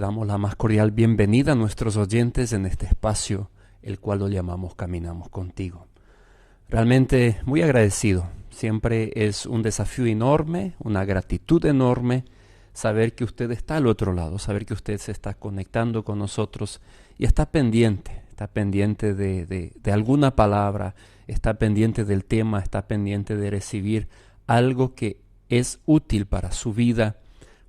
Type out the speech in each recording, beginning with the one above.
Damos la más cordial bienvenida a nuestros oyentes en este espacio, el cual lo llamamos Caminamos Contigo. Realmente muy agradecido. Siempre es un desafío enorme, una gratitud enorme, saber que usted está al otro lado, saber que usted se está conectando con nosotros y está pendiente de alguna palabra, está pendiente del tema, está pendiente de recibir algo que es útil para su vida,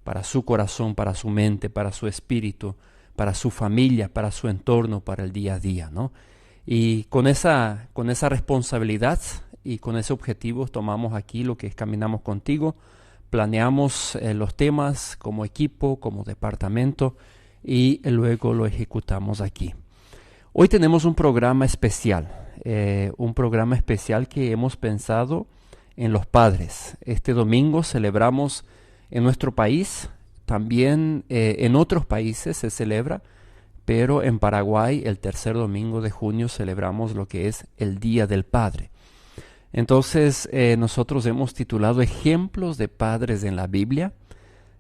para su corazón, para su mente, para su espíritu, para su familia, para su entorno, para el día a día, ¿no? Y con esa responsabilidad y con ese objetivo tomamos aquí lo que es Caminamos Contigo, planeamos los temas como equipo, como departamento y luego lo ejecutamos aquí. Hoy tenemos un programa especial que hemos pensado en los padres. Este domingo celebramos en nuestro país, también en otros países se celebra, pero en Paraguay el tercer domingo de junio celebramos lo que es el Día del Padre. Entonces nosotros hemos titulado Ejemplos de Padres en la Biblia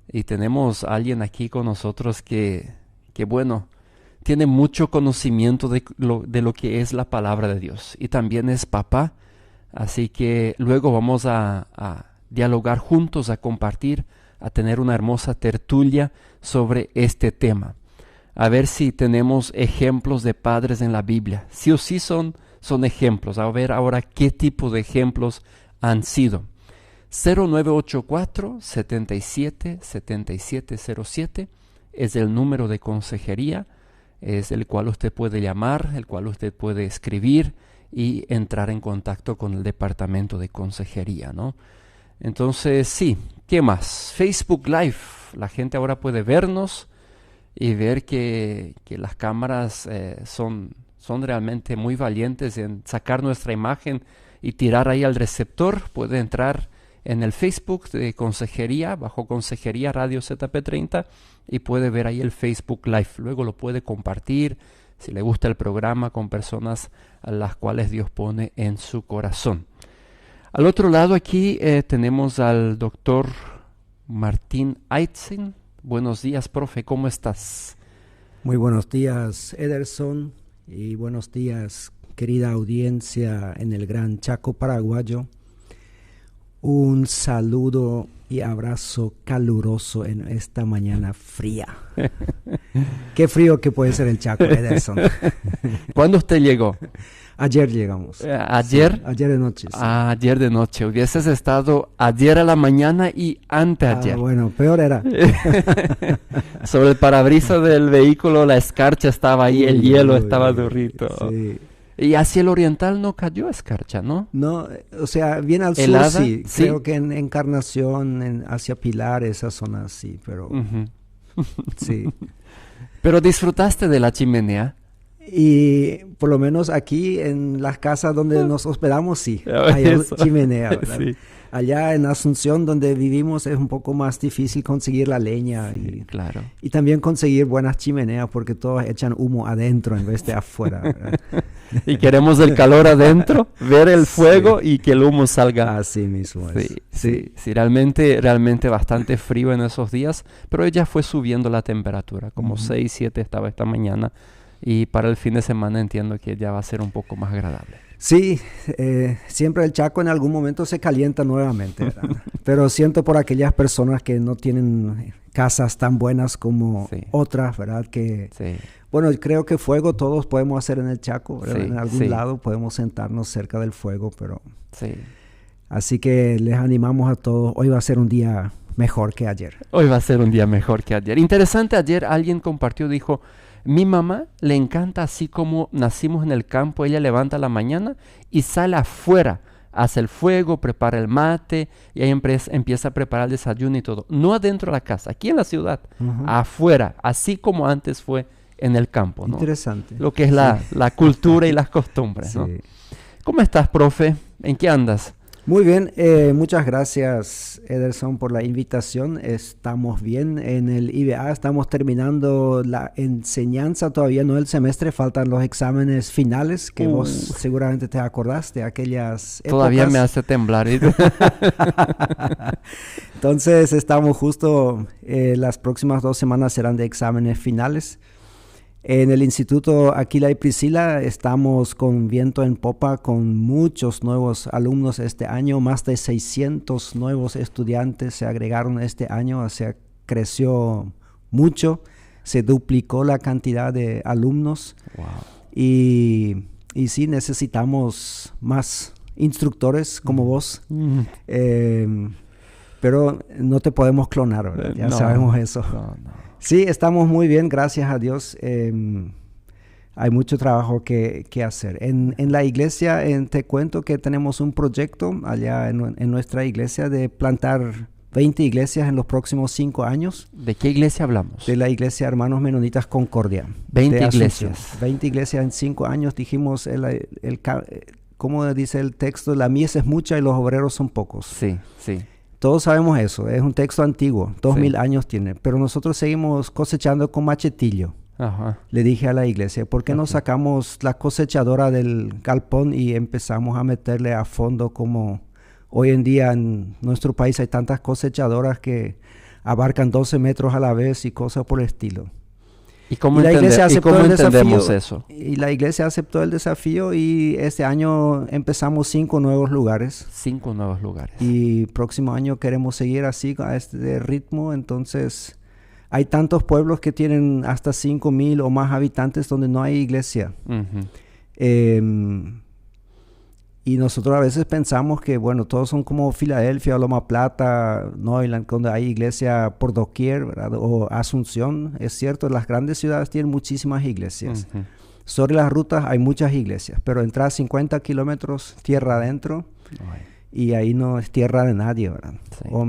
y tenemos a alguien aquí con nosotros que tiene mucho conocimiento de lo que es la palabra de Dios y también es papá, así que luego vamos a dialogar juntos, a compartir, a tener una hermosa tertulia sobre este tema. A ver si tenemos ejemplos de padres en la Biblia. Sí o sí son ejemplos. A ver ahora qué tipo de ejemplos han sido. 0984-77-7707 es el número de consejería, es el cual usted puede llamar, el cual usted puede escribir y entrar en contacto con el departamento de consejería, ¿no? Entonces, sí, ¿qué más? Facebook Live, la gente ahora puede vernos y ver que las cámaras son realmente muy valientes en sacar nuestra imagen y tirar ahí al receptor. Puede entrar en el Facebook de Consejería, bajo Consejería Radio ZP30 y puede ver ahí el Facebook Live. Luego lo puede compartir si le gusta el programa con personas a las cuales Dios pone en su corazón. Al otro lado aquí tenemos al doctor Martín Aitzin. Buenos días, profe, ¿cómo estás? Muy buenos días, Ederson, y buenos días, querida audiencia en el Gran Chaco paraguayo. Un saludo y abrazo caluroso en esta mañana fría. Qué frío que puede ser el Chaco, Ederson. ¿Cuándo usted llegó? Ayer llegamos. ¿Ayer? Sí, ayer de noche. Sí. Ayer de noche. Hubieses estado ayer a la mañana y anteayer. Bueno, peor era. Sobre el parabrisas del vehículo la escarcha estaba ahí, el hielo estaba durito. Sí. Y hacia el oriental no cayó escarcha, ¿no? No, o sea, bien al ¿helada? sur sí. ¿Sí? Creo que en Encarnación, hacia Pilar, esa zona sí, pero sí. Pero disfrutaste de la chimenea. Y por lo menos aquí en las casas donde nos hospedamos, sí, hay chimenea, ¿verdad? Sí. Allá en Asunción, donde vivimos, es un poco más difícil conseguir la leña. Sí, claro. Y también conseguir buenas chimeneas, porque todos echan humo adentro en vez de afuera, ¿verdad? Y queremos el calor adentro, ver el fuego y que el humo salga. Así mismo es. Sí, realmente bastante frío en esos días, pero ya fue subiendo la temperatura, como 6, 7 estaba esta mañana. Y para el fin de semana entiendo que ya va a ser un poco más agradable. Sí, siempre el Chaco en algún momento se calienta nuevamente, ¿verdad? Pero siento por aquellas personas que no tienen casas tan buenas como otras, ¿verdad? Bueno, creo que fuego todos podemos hacer en el Chaco, ¿verdad? En algún lado podemos sentarnos cerca del fuego, pero... Sí. Así que les animamos a todos. Hoy va a ser un día mejor que ayer. Hoy va a ser un día mejor que ayer. Interesante, ayer alguien compartió, dijo... Mi mamá le encanta así como nacimos en el campo, ella levanta a la mañana y sale afuera, hace el fuego, prepara el mate y ahí empieza a preparar el desayuno y todo. No adentro de la casa, aquí en la ciudad, afuera, así como antes fue en el campo, ¿no? Interesante. Lo que es la cultura y las costumbres, ¿no? ¿Cómo estás, profe? ¿En qué andas? Muy bien, muchas gracias, Ederson, por la invitación. Estamos bien en el IBA, estamos terminando la enseñanza, todavía no el semestre, faltan los exámenes finales, que vos seguramente te acordás de aquellas épocas. Todavía me hace temblar. Entonces estamos justo, las próximas 2 semanas serán de exámenes finales. En el Instituto Aquila y Priscila estamos con viento en popa, con muchos nuevos alumnos este año. Más de 600 nuevos estudiantes se agregaron este año, o sea, creció mucho. Se duplicó la cantidad de alumnos. Wow. Y sí, necesitamos más instructores como vos. Pero no te podemos clonar, ¿verdad? Ya sabemos eso. No. Sí, estamos muy bien, gracias a Dios. Hay mucho trabajo que hacer. En la iglesia, te cuento que tenemos un proyecto allá en nuestra iglesia de plantar 20 iglesias en los próximos 5 años. ¿De qué iglesia hablamos? De la iglesia Hermanos Menonitas Concordia. 20 iglesias. 20 iglesias en 5 años. Dijimos, ¿cómo dice el texto? La mies es mucha y los obreros son pocos. Sí. Todos sabemos eso, es un texto antiguo, 2000 años tiene, pero nosotros seguimos cosechando con machetillo. Ajá. Le dije a la iglesia, ¿por qué no sacamos la cosechadora del galpón y empezamos a meterle a fondo? Como hoy en día en nuestro país hay tantas cosechadoras que abarcan 12 metros a la vez y cosas por el estilo. ¿Y cómo entendemos eso? Y la iglesia aceptó el desafío y este año empezamos 5 nuevos lugares. 5 nuevos lugares. Y próximo año queremos seguir así, a este ritmo. Entonces, hay tantos pueblos que tienen hasta 5,000 o más habitantes donde no hay iglesia. Y nosotros a veces pensamos que, bueno, todos son como Filadelfia, Loma Plata, Neuland, donde hay iglesia por doquier, ¿verdad? O Asunción, es cierto, las grandes ciudades tienen muchísimas iglesias. Sobre las rutas hay muchas iglesias, pero entrar 50 kilómetros tierra adentro y ahí no es tierra de nadie, ¿verdad? Sí. O,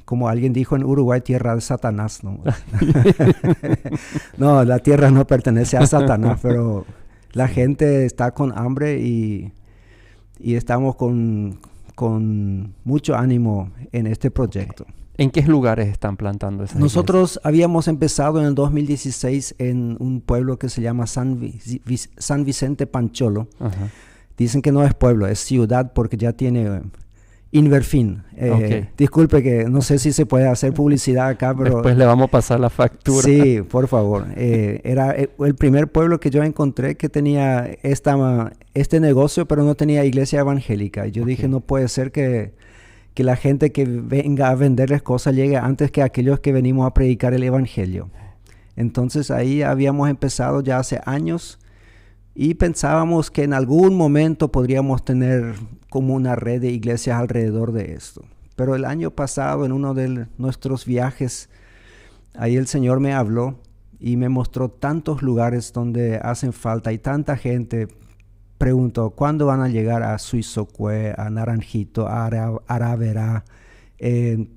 como alguien dijo en Uruguay, tierra de Satanás, ¿no? No, la tierra no pertenece a Satanás, pero la gente está con hambre y estamos con mucho ánimo en este proyecto. ¿En qué lugares están plantando esas Nosotros iglesias? habíamos empezado en el 2016 en un pueblo que se llama San Vicente Pancholo. Ajá. Dicen que no es pueblo, es ciudad porque ya tiene Inverfin. Disculpe que no sé si se puede hacer publicidad acá, pero... Después le vamos a pasar la factura. Sí, por favor. Era el primer pueblo que yo encontré que tenía este negocio, pero no tenía iglesia evangélica. Y yo dije, no puede ser que la gente que venga a venderles cosas llegue antes que aquellos que venimos a predicar el evangelio. Entonces ahí habíamos empezado ya hace años y pensábamos que en algún momento podríamos tener como una red de iglesias alrededor de esto. Pero el año pasado, en uno de nuestros viajes, ahí el Señor me habló y me mostró tantos lugares donde hacen falta y tanta gente. Preguntó, ¿cuándo van a llegar a Suizocue, a Naranjito, a Araverá,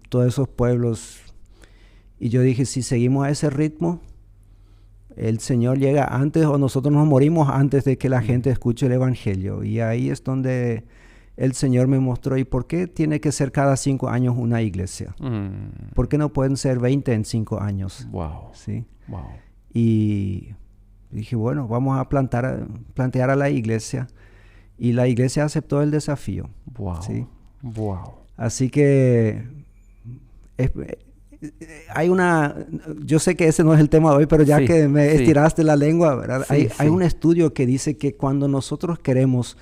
todos esos pueblos? Y yo dije, si seguimos a ese ritmo, el Señor llega antes o nosotros nos morimos antes de que la gente escuche el evangelio. Y ahí es donde el Señor me mostró, ¿y por qué tiene que ser cada 5 años una iglesia? ¿Por qué no pueden ser 20 en 5 años? Wow. ¿Sí? Wow. Y dije, bueno, vamos a plantear a la iglesia. Y la iglesia aceptó el desafío. Wow. ¿Sí? Wow. Así que hay yo sé que ese no es el tema de hoy, pero ya que me estiraste la lengua, ¿verdad? Hay un estudio que dice que cuando nosotros queremos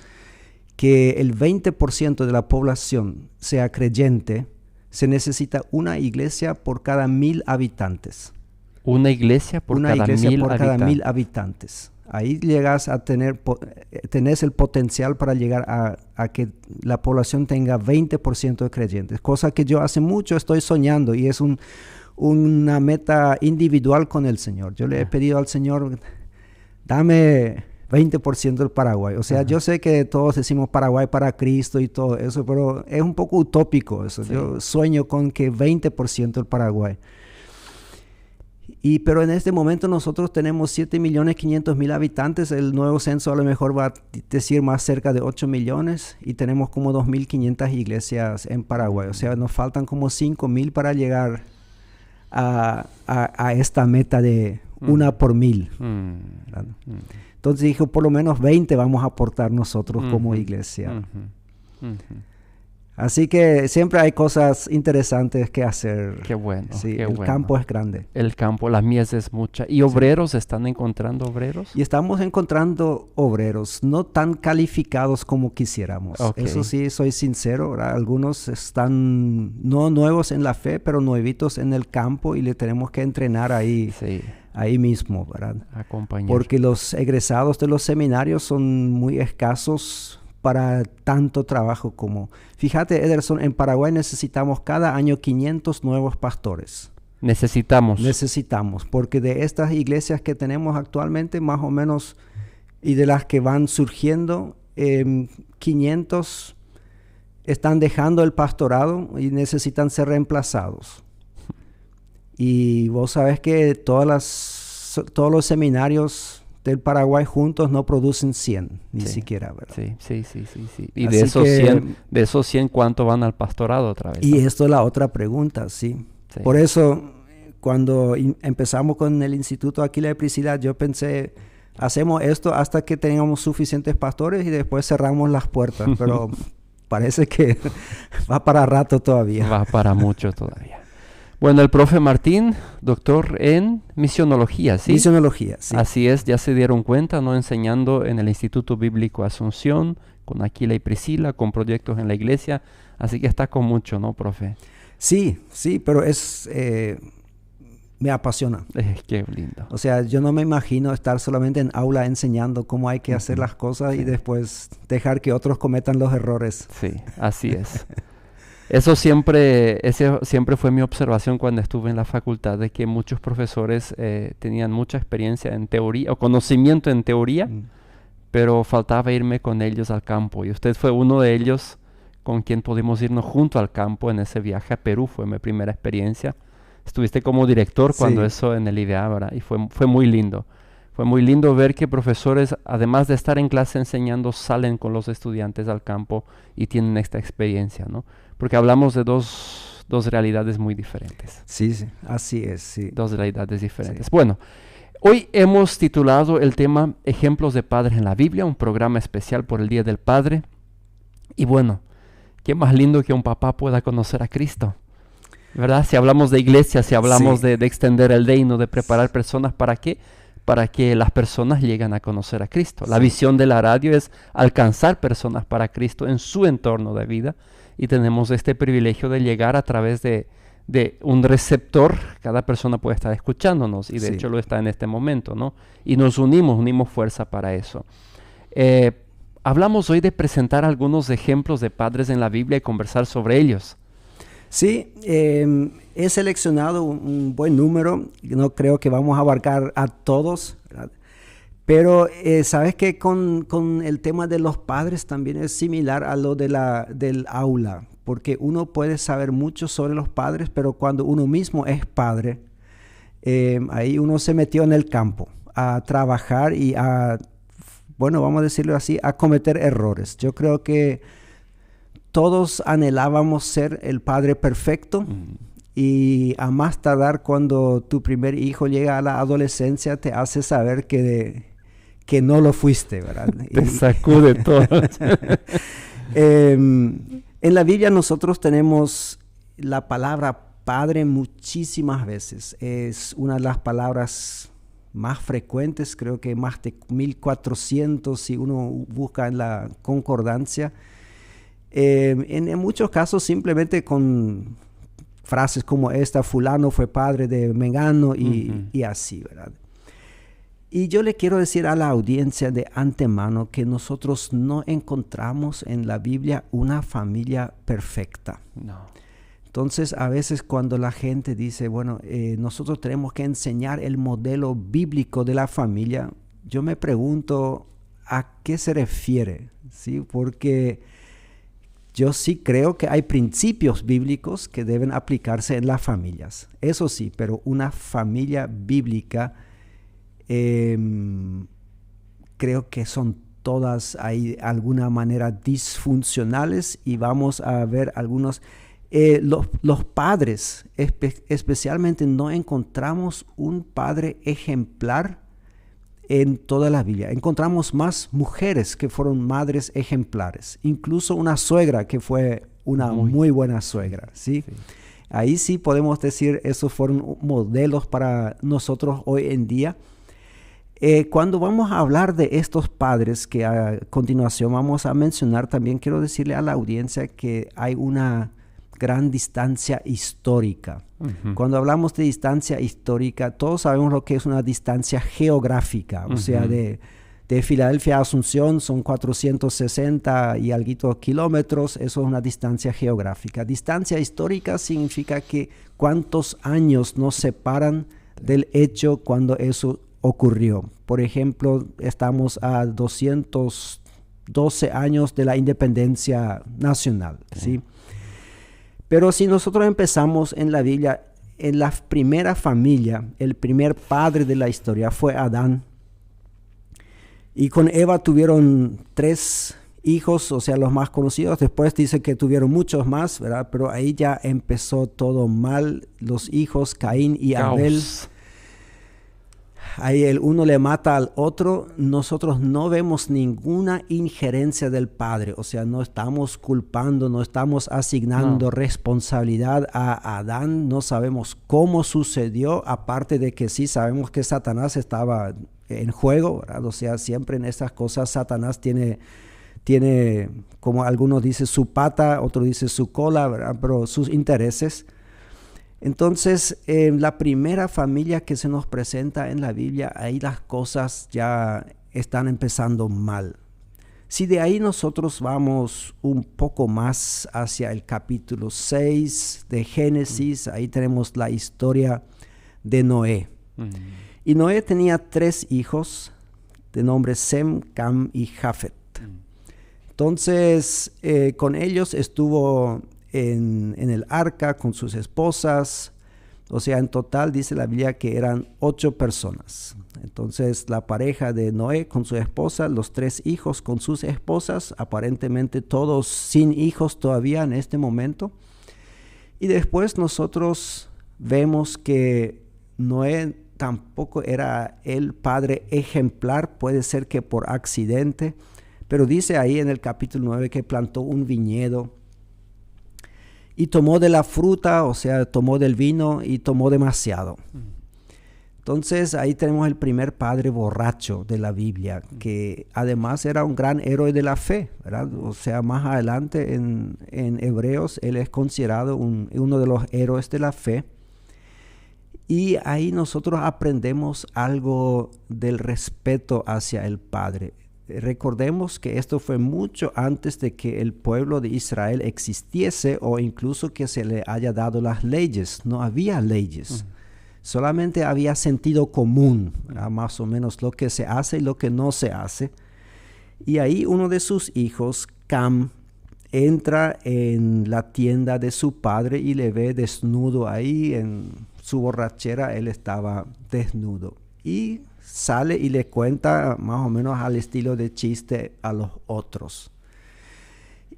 que el 20% de la población sea creyente, se necesita una iglesia por cada 1,000 habitantes. Una iglesia por cada 1,000 habitantes. Ahí llegas a tenés el potencial para llegar a que la población tenga 20% de creyentes, cosa que yo hace mucho estoy soñando y es una meta individual con el Señor. Yo le he pedido al Señor, dame 20% del Paraguay. O sea, yo sé que todos decimos Paraguay para Cristo y todo eso, pero es un poco utópico eso. Sí. Yo sueño con que 20% del Paraguay. Pero en este momento nosotros tenemos 7.500.000 habitantes. El nuevo censo a lo mejor va a decir más cerca de 8 millones y tenemos como 2.500 iglesias en Paraguay. O sea, nos faltan como 5.000 para llegar a esta meta de 1 por 1,000. Entonces dijo, por lo menos 20 vamos a aportar nosotros como iglesia. Así que siempre hay cosas interesantes que hacer. Qué bueno. Sí, qué el bueno. campo es grande. El campo, la mies es mucha. ¿Y obreros? ¿Están encontrando obreros? Y estamos encontrando obreros no tan calificados como quisiéramos. Okay. Eso sí, soy sincero, ¿verdad? Algunos están no nuevos en la fe, pero nuevitos en el campo y le tenemos que entrenar ahí. Sí. Ahí mismo, ¿verdad? Acompañar. Porque los egresados de los seminarios son muy escasos para tanto trabajo como... Fíjate, Ederson, en Paraguay necesitamos cada año 500 nuevos pastores. Necesitamos, porque de estas iglesias que tenemos actualmente, más o menos, y de las que van surgiendo, 500 están dejando el pastorado y necesitan ser reemplazados. Y vos sabés que todos los seminarios del Paraguay juntos no producen 100, ni siquiera, ¿verdad? Sí. Y de esos 100, ¿cuánto van al pastorado otra vez? Y esto es la otra pregunta, sí. Por eso, cuando empezamos con el Instituto Aquila de Priscila, yo pensé, hacemos esto hasta que tengamos suficientes pastores y después cerramos las puertas, pero parece que va para rato todavía. Va para mucho todavía. Bueno, el profe Martín, doctor en misionología, ¿sí? Misionología, sí. Así es, ya se dieron cuenta, ¿no? Enseñando en el Instituto Bíblico Asunción, con Aquila y Priscila, con proyectos en la iglesia. Así que está con mucho, ¿no, profe? Sí, pero me apasiona. Qué lindo. O sea, yo no me imagino estar solamente en aula enseñando cómo hay que hacer las cosas y después dejar que otros cometan los errores. Sí, así es. Eso siempre fue mi observación cuando estuve en la facultad, de que muchos profesores tenían mucha experiencia en teoría o conocimiento en teoría, pero faltaba irme con ellos al campo. Y usted fue uno de ellos con quien pudimos irnos junto al campo en ese viaje a Perú. Fue mi primera experiencia. Estuviste como director cuando eso en el IDEA, ¿verdad? Y fue muy lindo. Fue muy lindo ver que profesores, además de estar en clase enseñando, salen con los estudiantes al campo y tienen esta experiencia, ¿no? Porque hablamos de dos realidades muy diferentes. Sí, así es, sí. Dos realidades diferentes. Sí. Bueno, hoy hemos titulado el tema Ejemplos de Padres en la Biblia, un programa especial por el Día del Padre. Y bueno, qué más lindo que un papá pueda conocer a Cristo, ¿verdad? Si hablamos de iglesia, si hablamos de extender el reino, de preparar personas, ¿para qué? Para que las personas lleguen a conocer a Cristo. La visión de la radio es alcanzar personas para Cristo en su entorno de vida. Y tenemos este privilegio de llegar a través de un receptor. Cada persona puede estar escuchándonos y de hecho lo está en este momento, ¿no? Y nos unimos fuerza para eso. Hablamos hoy de presentar algunos ejemplos de padres en la Biblia y conversar sobre ellos. Sí, he seleccionado un buen número. No creo que vamos a abarcar a todos, ¿verdad? Pero sabes que con el tema de los padres también es similar a lo del aula, porque uno puede saber mucho sobre los padres, pero cuando uno mismo es padre, ahí uno se metió en el campo a trabajar y vamos a decirlo así, a cometer errores. Yo creo que todos anhelábamos ser el padre perfecto. Y a más tardar, cuando tu primer hijo llega a la adolescencia, te hace saber que no lo fuiste, ¿verdad? Te sacude todo. En la Biblia nosotros tenemos la palabra padre muchísimas veces. Es una de las palabras más frecuentes, creo que más de 1400 si uno busca en la concordancia. En muchos casos simplemente con frases como esta: fulano fue padre de Mengano y así, ¿verdad? Y yo le quiero decir a la audiencia de antemano que nosotros no encontramos en la Biblia una familia perfecta. No. Entonces, a veces cuando la gente dice, nosotros tenemos que enseñar el modelo bíblico de la familia, yo me pregunto a qué se refiere, ¿sí? Porque yo sí creo que hay principios bíblicos que deben aplicarse en las familias. Eso sí, pero una familia bíblica, creo que son todas de alguna manera disfuncionales, y vamos a ver algunos. Los padres, especialmente, no encontramos un padre ejemplar en toda la Biblia. Encontramos más mujeres que fueron madres ejemplares, incluso una suegra que fue una muy buena suegra, ¿sí? Sí. Ahí sí podemos decir, esos fueron modelos para nosotros hoy en día. Cuando vamos a hablar de estos padres, que a continuación vamos a mencionar, también quiero decirle a la audiencia que hay una gran distancia histórica. Uh-huh. Cuando hablamos de distancia histórica, todos sabemos lo que es una distancia geográfica, o sea, de Filadelfia a Asunción son 460 y algo kilómetros, eso es una distancia geográfica. Distancia histórica significa que cuántos años nos separan del hecho cuando eso ocurrió. Por ejemplo, estamos a 212 años de la independencia nacional, ¿sí? Pero si nosotros empezamos en la Biblia, en la primera familia, el primer padre de la historia fue Adán. Y con Eva tuvieron 3 hijos, o sea, los más conocidos. Después dice que tuvieron muchos más, ¿verdad? Pero ahí ya empezó todo mal. Los hijos, Caín y Abel. Ahí el uno le mata al otro. Nosotros no vemos ninguna injerencia del padre. O sea, no estamos culpando, no estamos asignando responsabilidad a Adán. No sabemos cómo sucedió, aparte de que sí sabemos que Satanás estaba en juego, ¿verdad? O sea, siempre en estas cosas Satanás tiene, como algunos dicen, su pata, otro dice su cola, ¿verdad? Pero sus intereses. Entonces, la primera familia que se nos presenta en la Biblia, ahí las cosas ya están empezando mal. Si de ahí nosotros vamos un poco más hacia el capítulo 6 de Génesis, ahí tenemos la historia de Noé. Y Noé tenía 3 hijos de nombre Sem, Cam y Jafet. Entonces, con ellos estuvo en el arca con sus esposas. O sea, en total dice la Biblia que eran 8 personas. Entonces, la pareja de Noé con su esposa, los 3 hijos con sus esposas, aparentemente todos sin hijos todavía en este momento. Y después nosotros vemos que Noé tampoco era el padre ejemplar, puede ser que por accidente, pero dice ahí en el capítulo 9 que plantó un viñedo y tomó de la fruta, o sea, tomó del vino y tomó demasiado. Entonces ahí tenemos el primer padre borracho de la Biblia, que además era un gran héroe de la fe, ¿verdad? O sea, más adelante en Hebreos, él es considerado uno de los héroes de la fe. Y ahí nosotros aprendemos algo del respeto hacia el Padre. Recordemos que esto fue mucho antes de que el pueblo de Israel existiese o incluso que se le haya dado las leyes. No había leyes. Solamente había sentido común, más o menos lo que se hace y lo que no se hace. Y ahí uno de sus hijos, Cam, entra en la tienda de su padre y le ve desnudo ahí en su borrachera, él estaba desnudo. Y sale y le cuenta más o menos al estilo de chiste a los otros.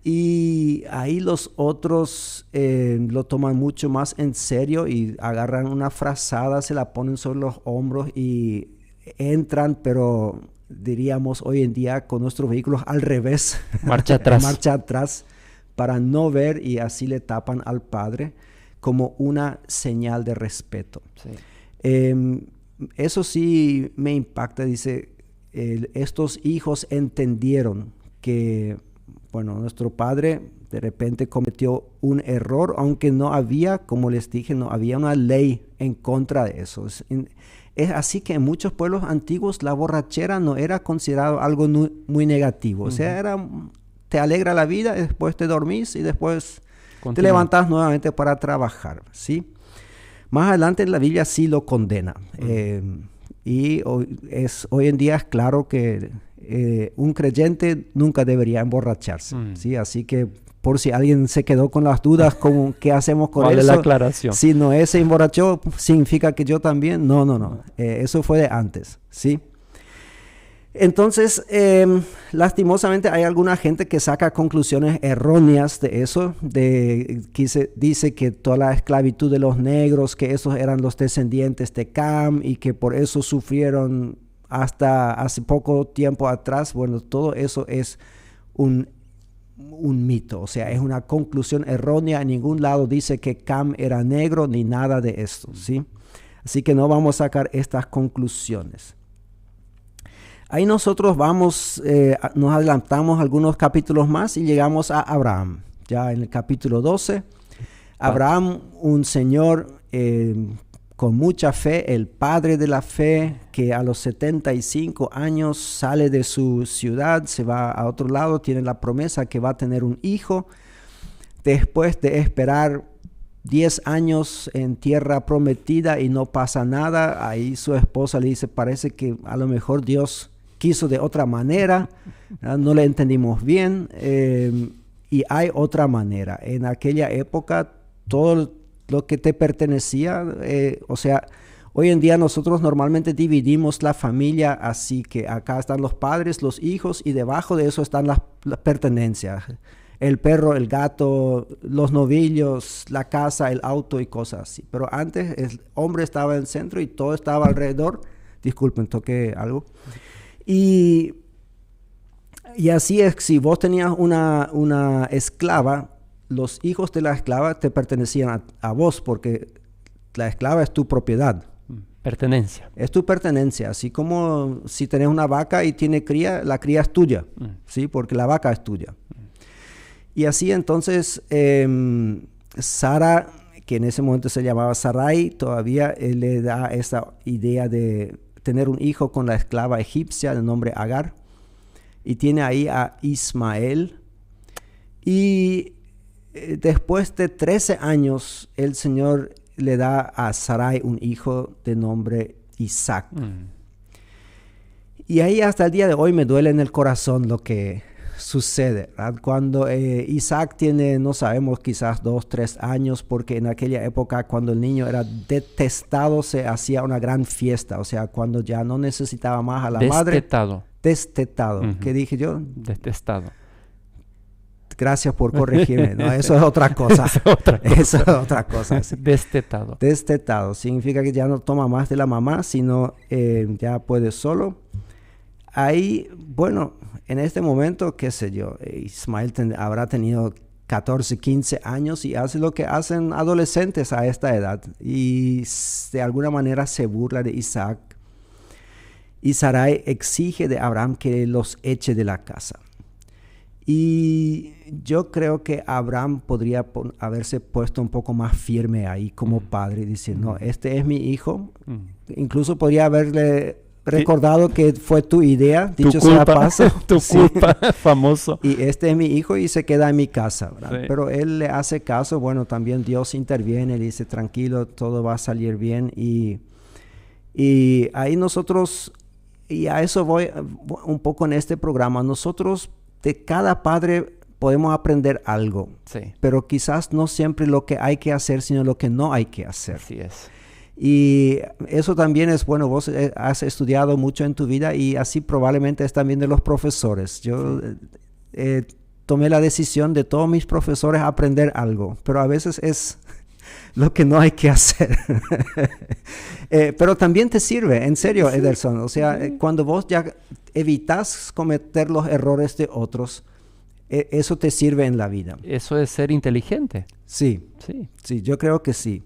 Y ahí los otros lo toman mucho más en serio y agarran una frazada, se la ponen sobre los hombros y entran, pero diríamos hoy en día con nuestros vehículos al revés. Marcha atrás. Marcha atrás para no ver, y así le tapan al padre como una señal de respeto. Sí. Eso sí me impacta, dice, estos hijos entendieron que, bueno, nuestro padre de repente cometió un error, aunque no había, como les dije, no había una ley en contra de eso. Es así que en muchos pueblos antiguos la borrachera no era considerado algo muy negativo. O sea, te alegra la vida, y después te dormís y después te levantás nuevamente para trabajar, ¿sí? Más adelante la Biblia sí lo condena. Y hoy en día es claro que un creyente nunca debería emborracharse, ¿sí? Así que por si alguien se quedó con las dudas, ¿qué hacemos con eso? La aclaración. Si Noé se emborrachó, ¿significa que yo también? No. Eso fue de antes, ¿sí? Entonces, lastimosamente hay alguna gente que saca conclusiones erróneas de eso, dice que toda la esclavitud de los negros, que esos eran los descendientes de Cam y que por eso sufrieron hasta hace poco tiempo atrás. Bueno, todo eso es un un mito, o sea, es una conclusión errónea. En ningún lado dice que Cam era negro ni nada de esto, ¿sí? Así que no vamos a sacar estas conclusiones. Ahí nosotros vamos, nos adelantamos algunos capítulos más y llegamos a Abraham. Ya en el capítulo 12, Abraham, un señor con mucha fe, el padre de la fe, que a los 75 años sale de su ciudad, se va a otro lado, tiene la promesa que va a tener un hijo. Después de esperar 10 años en tierra prometida y no pasa nada, ahí su esposa le dice, parece que a lo mejor Dios quiso de otra manera, no le entendimos bien, y hay otra manera. En aquella época, todo lo que te pertenecía, o sea, hoy en día nosotros normalmente dividimos la familia así, que acá están los padres, los hijos, y debajo de eso están las pertenencias. El perro, el gato, los novillos, la casa, el auto y cosas así. Pero antes el hombre estaba en el centro y todo estaba alrededor. Disculpen, toqué algo. Y así es, si vos tenías una esclava, los hijos de la esclava te pertenecían a vos, porque la esclava es tu propiedad. Pertenencia. Es tu pertenencia, así como si tenés una vaca y tiene cría, la cría es tuya, ¿sí? Porque la vaca es tuya. Y así entonces Sara, que en ese momento se llamaba Sarai, todavía le da esa idea de tener un hijo con la esclava egipcia de nombre Agar, y tiene ahí a Ismael. Y después de 13 años, el Señor le da a Sarai un hijo de nombre Isaac. Y ahí hasta el día de hoy me duele en el corazón lo que sucede, ¿verdad? Cuando Isaac tiene, no sabemos, quizás 2, 3 años, porque en aquella época cuando el niño era detestado se hacía una gran fiesta, o sea, cuando ya no necesitaba más a la madre. Destetado. ¿Qué dije yo? Detestado. Gracias por corregirme. No, eso es otra cosa. Eso es otra cosa. Sí. Destetado. Destetado. Significa que ya no toma más de la mamá, sino ya puede solo. Ahí, bueno, en este momento, qué sé yo, Ismael habrá tenido 14, 15 años y hace lo que hacen adolescentes a esta edad. Y de alguna manera se burla de Isaac. Y Sarai exige de Abraham que los eche de la casa. Y yo creo que Abraham podría haberse puesto un poco más firme ahí como padre, diciendo, no, este es mi hijo. Incluso podría haberle recordado que fue tu idea, dicho sea paso. Tu culpa, famoso. Y este es mi hijo y se queda en mi casa, ¿verdad? Sí. Pero él le hace caso, bueno, también Dios interviene, le dice, tranquilo, todo va a salir bien. Y ahí nosotros, y a eso voy un poco en este programa, nosotros de cada padre podemos aprender algo, sí, pero quizás no siempre lo que hay que hacer, sino lo que no hay que hacer. Así es. Y eso también es bueno, vos has estudiado mucho en tu vida y así probablemente es también de los profesores. Yo tomé la decisión de todos mis profesores aprender algo, pero a veces es lo que no hay que hacer. Pero también te sirve, en serio, sí, Ederson. O sea, cuando vos ya evitas cometer los errores de otros, eso te sirve en la vida. Eso es ser inteligente. Sí, sí, sí, yo creo que sí.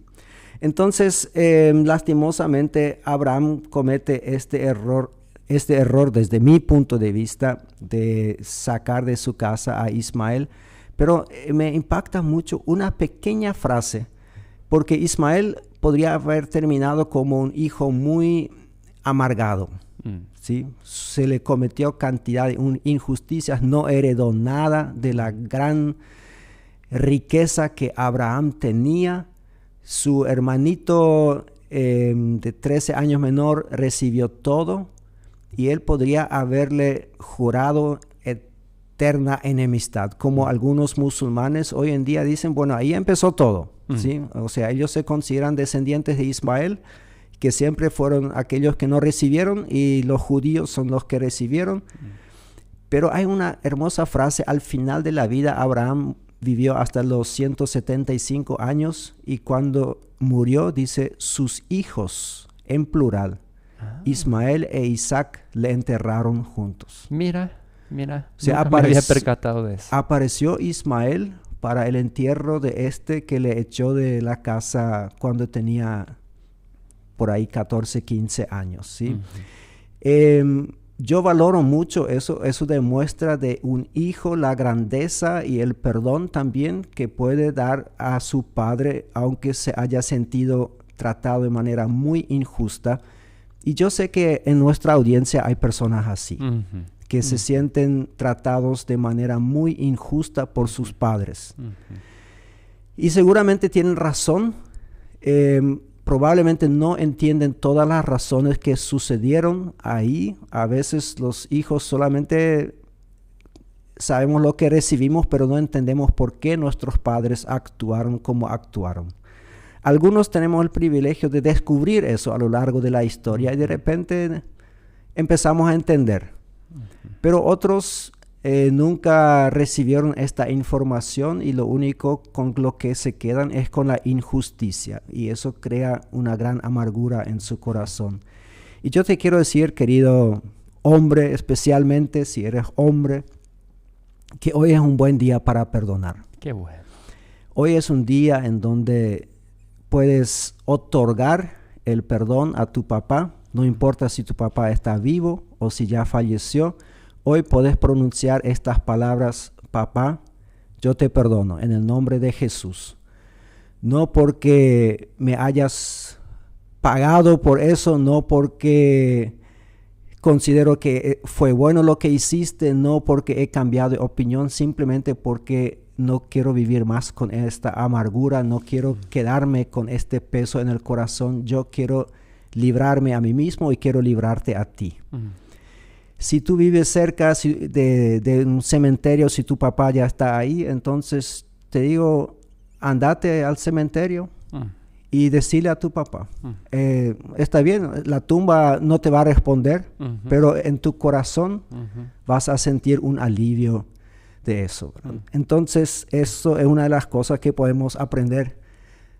Entonces, lastimosamente, Abraham comete este error desde mi punto de vista de sacar de su casa a Ismael. Pero me impacta mucho una pequeña frase, porque Ismael podría haber terminado como un hijo muy amargado. ¿Sí? Se le cometió cantidad de injusticias, no heredó nada de la gran riqueza que Abraham tenía. Su hermanito de 13 años menor recibió todo y él podría haberle jurado eterna enemistad, como algunos musulmanes hoy en día dicen, bueno, ahí empezó todo, ¿sí? O sea, ellos se consideran descendientes de Ismael, que siempre fueron aquellos que no recibieron y los judíos son los que recibieron. Pero hay una hermosa frase al final de la vida. Abraham vivió hasta los 175 años y cuando murió dice sus hijos en plural, Ismael e Isaac le enterraron juntos. Mira. Mira, nunca me había percatado de eso. Apareció Ismael para el entierro de que le echó de la casa cuando tenía por ahí 14, 15 años, ¿sí? Yo valoro mucho eso demuestra de un hijo la grandeza y el perdón también que puede dar a su padre, aunque se haya sentido tratado de manera muy injusta. Y yo sé que en nuestra audiencia hay personas así, que se sienten tratados de manera muy injusta por sus padres. Y seguramente tienen razón. Probablemente no entienden todas las razones que sucedieron ahí. A veces los hijos solamente sabemos lo que recibimos, pero no entendemos por qué nuestros padres actuaron como actuaron. Algunos tenemos el privilegio de descubrir eso a lo largo de la historia y de repente empezamos a entender. Pero otros nunca recibieron esta información y lo único con lo que se quedan es con la injusticia y eso crea una gran amargura en su corazón. Y yo te quiero decir, querido hombre, especialmente si eres hombre, que hoy es un buen día para perdonar. Qué bueno. Hoy es un día en donde puedes otorgar el perdón a tu papá, no importa si tu papá está vivo o si ya falleció. Hoy podés pronunciar estas palabras: papá, yo te perdono en el nombre de Jesús. No porque me hayas pagado por eso, no porque considero que fue bueno lo que hiciste, no porque he cambiado de opinión, simplemente porque no quiero vivir más con esta amargura, no quiero quedarme con este peso en el corazón. Yo quiero librarme a mí mismo y quiero librarte a ti. Si tú vives cerca de un cementerio, si tu papá ya está ahí, entonces te digo, andate al cementerio y decirle a tu papá. Está bien, la tumba no te va a responder, pero en tu corazón vas a sentir un alivio de eso. Entonces, eso es una de las cosas que podemos aprender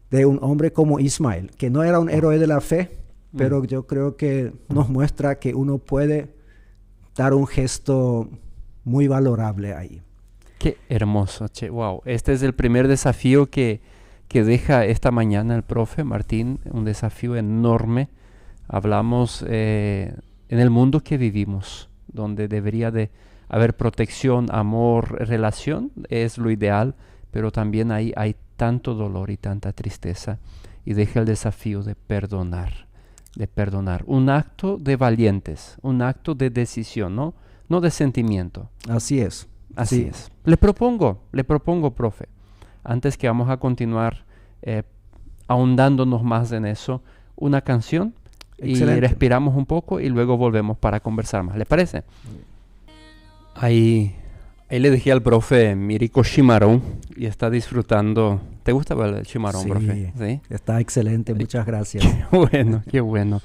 de un hombre como Ismael, que no era un héroe de la fe, pero yo creo que nos muestra que uno puede dar un gesto muy valorable ahí. Qué hermoso, che, wow. Este es el primer desafío que deja esta mañana el profe Martín, un desafío enorme. Hablamos en el mundo que vivimos, donde debería de haber protección, amor, relación, es lo ideal, pero también ahí hay tanto dolor y tanta tristeza. Y deja el desafío de perdonar. Un acto de valientes, un acto de decisión, no de sentimiento. Así es. Así es. Le propongo, profe, antes que vamos a continuar ahondándonos más en eso, una canción. Excelente. Y respiramos un poco y luego volvemos para conversar más. ¿Le parece? Ahí le dejé al profe Miriko Chimarrón y está disfrutando. ¿Te gusta el chimarrón, profe? Sí, está excelente. Muchas gracias. Qué bueno.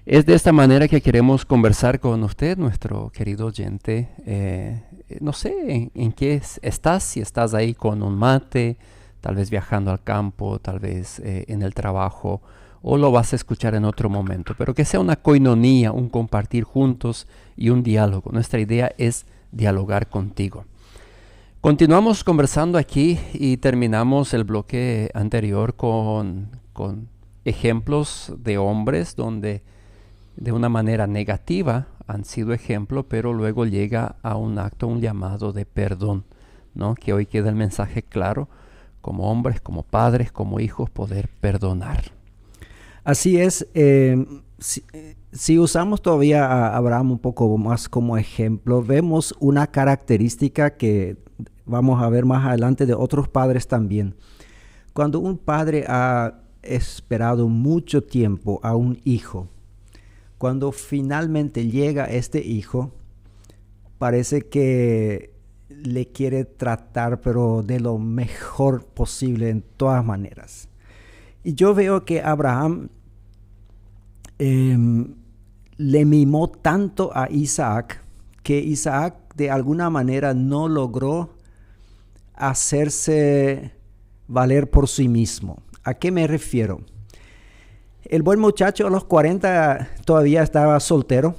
Es de esta manera que queremos conversar con usted, nuestro querido oyente. No sé en qué estás, si estás ahí con un mate, tal vez viajando al campo, tal vez en el trabajo, o lo vas a escuchar en otro momento. Pero que sea una coinonía, un compartir juntos y un diálogo. Nuestra idea es dialogar contigo. Continuamos conversando aquí y terminamos el bloque anterior con ejemplos de hombres donde de una manera negativa han sido ejemplo, pero luego llega a un acto, un llamado de perdón, ¿no? Que hoy queda el mensaje claro, como hombres, como padres, como hijos, poder perdonar. Así es. Si usamos todavía a Abraham un poco más como ejemplo, vemos una característica que vamos a ver más adelante de otros padres también. Cuando un padre ha esperado mucho tiempo a un hijo, cuando finalmente llega este hijo, parece que le quiere tratar pero de lo mejor posible en todas maneras. Y yo veo que Abraham le mimó tanto a Isaac que Isaac de alguna manera no logró hacerse valer por sí mismo. ¿A qué me refiero? El buen muchacho a los 40 todavía estaba soltero.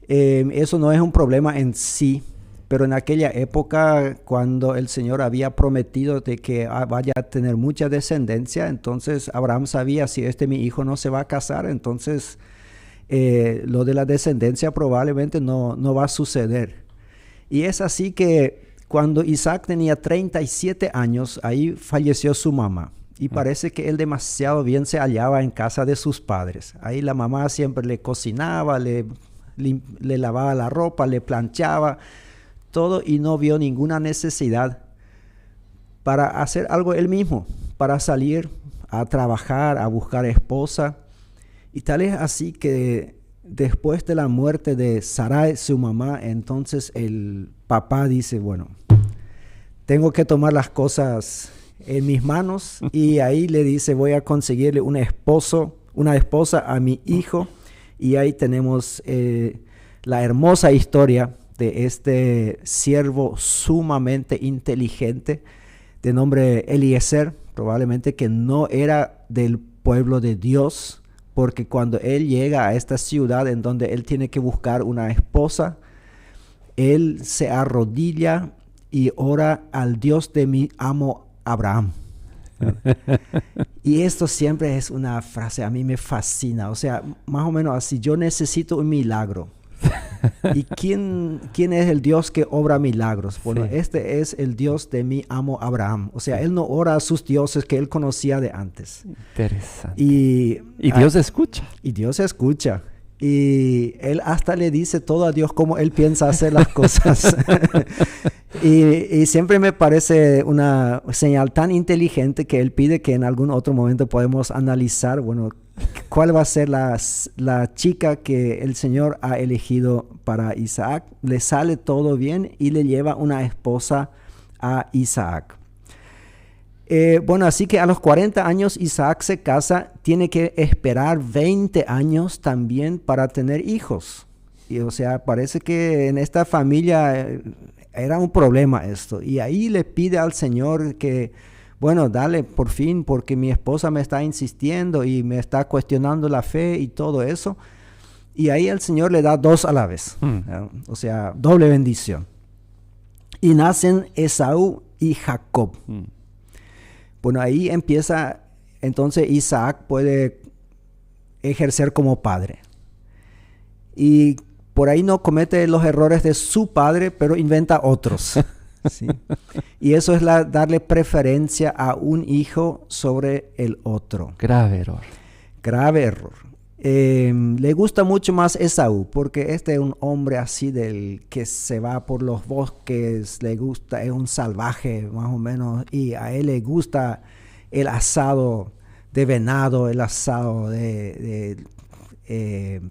Eso no es un problema en sí, pero en aquella época, cuando el Señor había prometido de que vaya a tener mucha descendencia, entonces Abraham sabía, si mi hijo no se va a casar, entonces lo de la descendencia probablemente no va a suceder. Y es así que cuando Isaac tenía 37 años, ahí falleció su mamá. Y parece que él demasiado bien se hallaba en casa de sus padres. Ahí la mamá siempre le cocinaba, le lavaba la ropa, le planchaba, todo, y no vio ninguna necesidad para hacer algo él mismo, para salir a trabajar, a buscar esposa. Y tal es así que después de la muerte de Sarai, su mamá, entonces el papá dice, bueno, tengo que tomar las cosas en mis manos, y ahí le dice, voy a conseguirle una esposa a mi hijo. Y ahí tenemos la hermosa historia de este siervo sumamente inteligente de nombre Eliezer, probablemente que no era del pueblo de Dios, porque cuando él llega a esta ciudad en donde él tiene que buscar una esposa, él se arrodilla y ora al Dios de mi amo Abraham. Y esto siempre es una frase, a mí me fascina. O sea, más o menos así, yo necesito un milagro. ¿Y quién es el Dios que obra milagros? Bueno, sí. Este es el Dios de mi amo Abraham. O sea, él no ora a sus dioses que él conocía de antes. Interesante. Y Dios escucha. Y Dios escucha. Y él hasta le dice todo a Dios cómo él piensa hacer las cosas. y siempre me parece una señal tan inteligente que él pide que en algún otro momento podemos analizar, bueno, cuál va a ser la chica que el Señor ha elegido para Isaac. Le sale todo bien y le lleva una esposa a Isaac. Bueno, así que a los 40 años Isaac se casa, tiene que esperar 20 años también para tener hijos. Y, o sea, parece que en esta familia era un problema esto. Y ahí le pide al Señor que, bueno, dale por fin, porque mi esposa me está insistiendo y me está cuestionando la fe y todo eso. Y ahí el Señor le da 2 a la vez. O sea, doble bendición. Y nacen Esaú y Jacob. Bueno, ahí empieza, entonces Isaac puede ejercer como padre. Y por ahí no comete los errores de su padre, pero inventa otros. ¿Sí? Y eso es darle preferencia a un hijo sobre el otro. Grave error. Grave error. Le gusta mucho más Esaú, porque este es un hombre así del que se va por los bosques, le gusta, es un salvaje más o menos, y a él le gusta el asado de venado, el asado de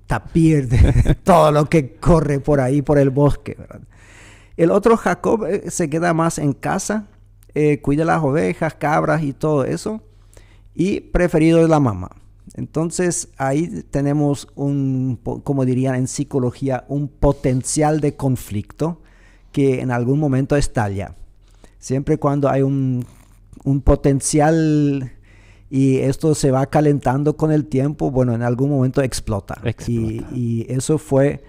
tapir, de todo lo que corre por ahí, por el bosque, ¿verdad? El otro Jacob se queda más en casa, cuida las ovejas, cabras y todo eso, y preferido de la mamá. Entonces ahí tenemos como dirían en psicología, un potencial de conflicto que en algún momento estalla. Siempre cuando hay un potencial y esto se va calentando con el tiempo, bueno, en algún momento explota. Y eso fue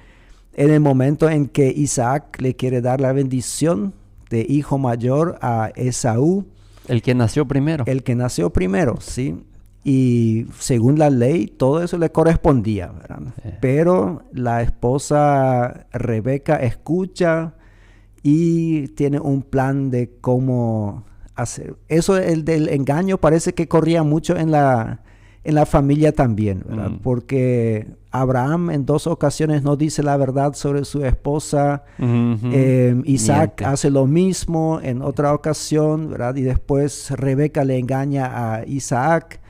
en el momento en que Isaac le quiere dar la bendición de hijo mayor a Esaú. El que nació primero. El que nació primero, sí. Y según la ley, todo eso le correspondía, ¿verdad? Pero la esposa Rebeca escucha y tiene un plan de cómo hacer. Eso, el del engaño, parece que corría mucho en la familia también, ¿verdad? Porque Abraham en 2 ocasiones no dice la verdad sobre su esposa. Isaac Miente. Hace lo mismo en otra ocasión, ¿verdad? Y después Rebeca le engaña a Isaac.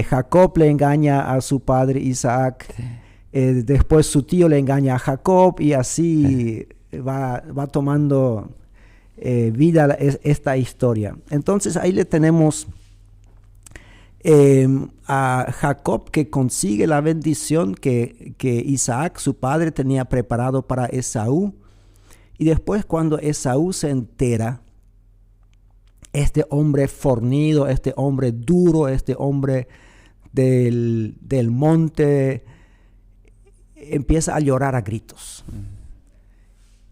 Jacob le engaña a su padre Isaac. Sí. Después su tío le engaña a Jacob y así va tomando vida esta historia. Entonces ahí le tenemos a Jacob, que consigue la bendición que Isaac, su padre, tenía preparado para Esaú. Y después, cuando Esaú se entera, este hombre fornido, este hombre duro, este hombre del monte, empieza a llorar a gritos.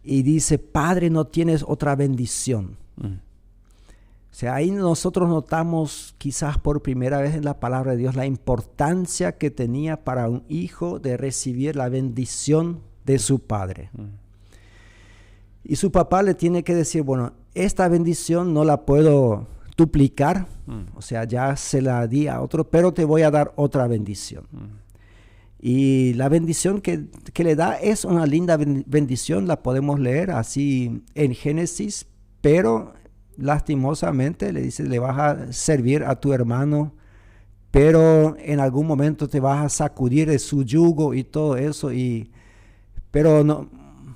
Y dice, Padre, ¿no tienes otra bendición? O sea, ahí nosotros notamos quizás por primera vez en la palabra de Dios la importancia que tenía para un hijo de recibir la bendición de su padre. Y su papá le tiene que decir, bueno, esta bendición no la puedo duplicar, o sea, ya se la di a otro, pero te voy a dar otra bendición. Y la bendición que le da es una linda bendición, la podemos leer así en Génesis, pero lastimosamente le dice, le vas a servir a tu hermano, pero en algún momento te vas a sacudir de su yugo y todo eso, pero no,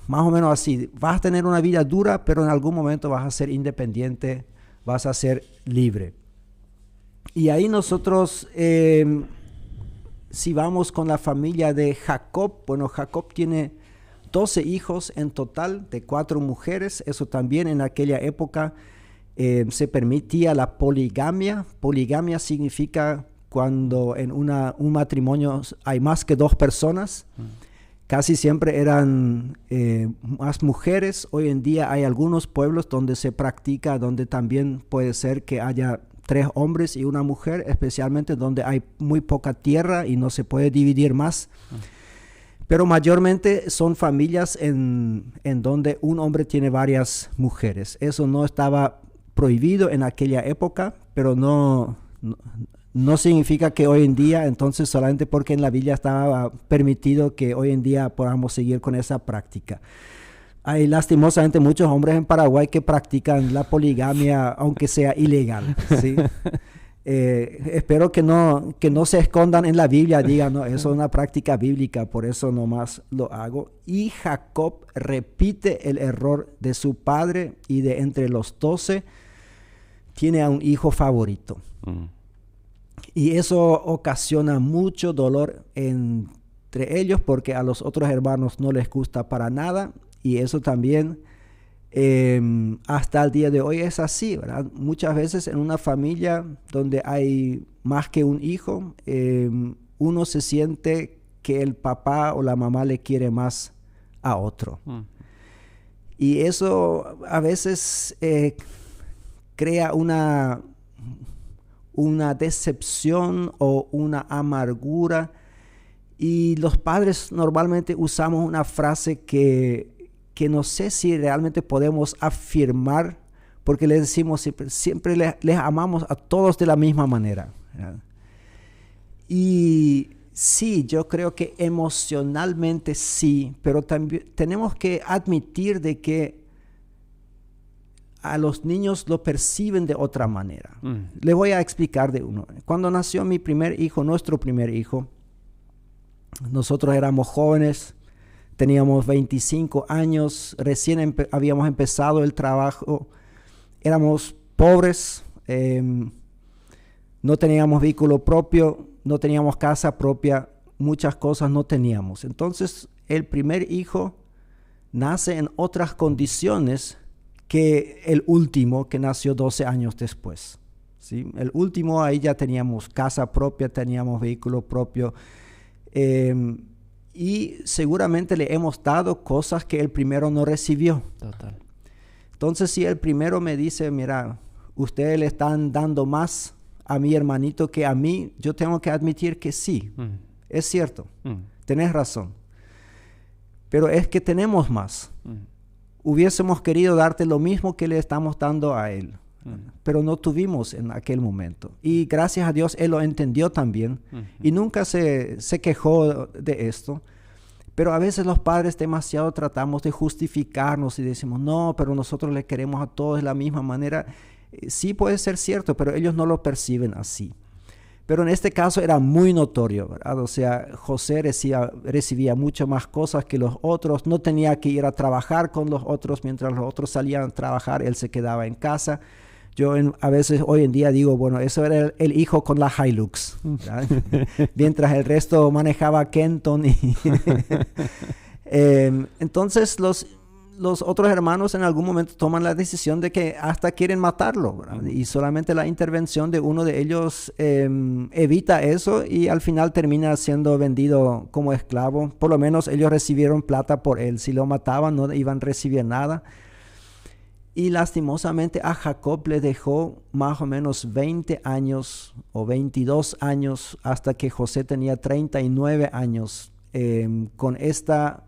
más o menos así, vas a tener una vida dura, pero en algún momento vas a ser independiente, vas a ser libre. Y ahí nosotros, si vamos con la familia de Jacob, bueno, Jacob tiene 12 hijos en total, de 4 mujeres, eso también en aquella época se permitía la poligamia. Poligamia significa cuando en un matrimonio hay más que 2 personas. Casi siempre eran más mujeres. Hoy en día hay algunos pueblos donde se practica, donde también puede ser que haya 3 hombres y una mujer, especialmente donde hay muy poca tierra y no se puede dividir más. Pero mayormente son familias en donde un hombre tiene varias mujeres. Eso no estaba prohibido en aquella época, pero no significa que hoy en día, entonces solamente porque en la Biblia estaba permitido que hoy en día podamos seguir con esa práctica. Hay lastimosamente muchos hombres en Paraguay que practican la poligamia, aunque sea ilegal, ¿sí? Espero que no se escondan en la Biblia, digan, no, eso es una práctica bíblica, por eso nomás lo hago. Y Jacob repite el error de su padre y de entre los 12 tiene a un hijo favorito. Y eso ocasiona mucho dolor entre ellos porque a los otros hermanos no les gusta para nada. Y eso también hasta el día de hoy es así, ¿verdad? Muchas veces en una familia donde hay más que un hijo, uno se siente que el papá o la mamá le quiere más a otro. Y eso a veces crea una decepción o una amargura. Y los padres normalmente usamos una frase que no sé si realmente podemos afirmar, porque les decimos siempre les amamos a todos de la misma manera, ¿verdad? Y sí, yo creo que emocionalmente sí, pero también tenemos que admitir de que a los niños lo perciben de otra manera. Les voy a explicar de uno. Cuando nació mi primer hijo, nuestro primer hijo, nosotros éramos jóvenes, teníamos 25 años, recién habíamos empezado el trabajo, éramos pobres, no teníamos vehículo propio, no teníamos casa propia, muchas cosas no teníamos. Entonces, el primer hijo nace en otras condiciones que el último, que nació 12 años después, ¿sí? El último, ahí ya teníamos casa propia, teníamos vehículo propio, y seguramente le hemos dado cosas que el primero no recibió. Total. Entonces, si el primero me dice, mira, ustedes le están dando más a mi hermanito que a mí, yo tengo que admitir que sí, es cierto, tenés razón. Pero es que tenemos más. Hubiésemos querido darte lo mismo que le estamos dando a él, pero no tuvimos en aquel momento. Y gracias a Dios, él lo entendió también y nunca se quejó de esto. Pero a veces los padres demasiado tratamos de justificarnos y decimos, no, pero nosotros le queremos a todos de la misma manera. Sí puede ser cierto, pero ellos no lo perciben así. Pero en este caso era muy notorio, ¿verdad? O sea, José recibía mucho más cosas que los otros, no tenía que ir a trabajar con los otros, mientras los otros salían a trabajar, él se quedaba en casa. Yo a veces hoy en día digo, bueno, eso era el hijo con la Hilux, ¿verdad? Mientras el resto manejaba Kenton. Entonces los otros hermanos en algún momento toman la decisión de que hasta quieren matarlo, ¿verdad? Y solamente la intervención de uno de ellos evita eso y al final termina siendo vendido como esclavo. Por lo menos ellos recibieron plata por él. Si lo mataban no iban a recibir nada. Y lastimosamente a Jacob le dejó más o menos 20 años o 22 años hasta que José tenía 39 años con esta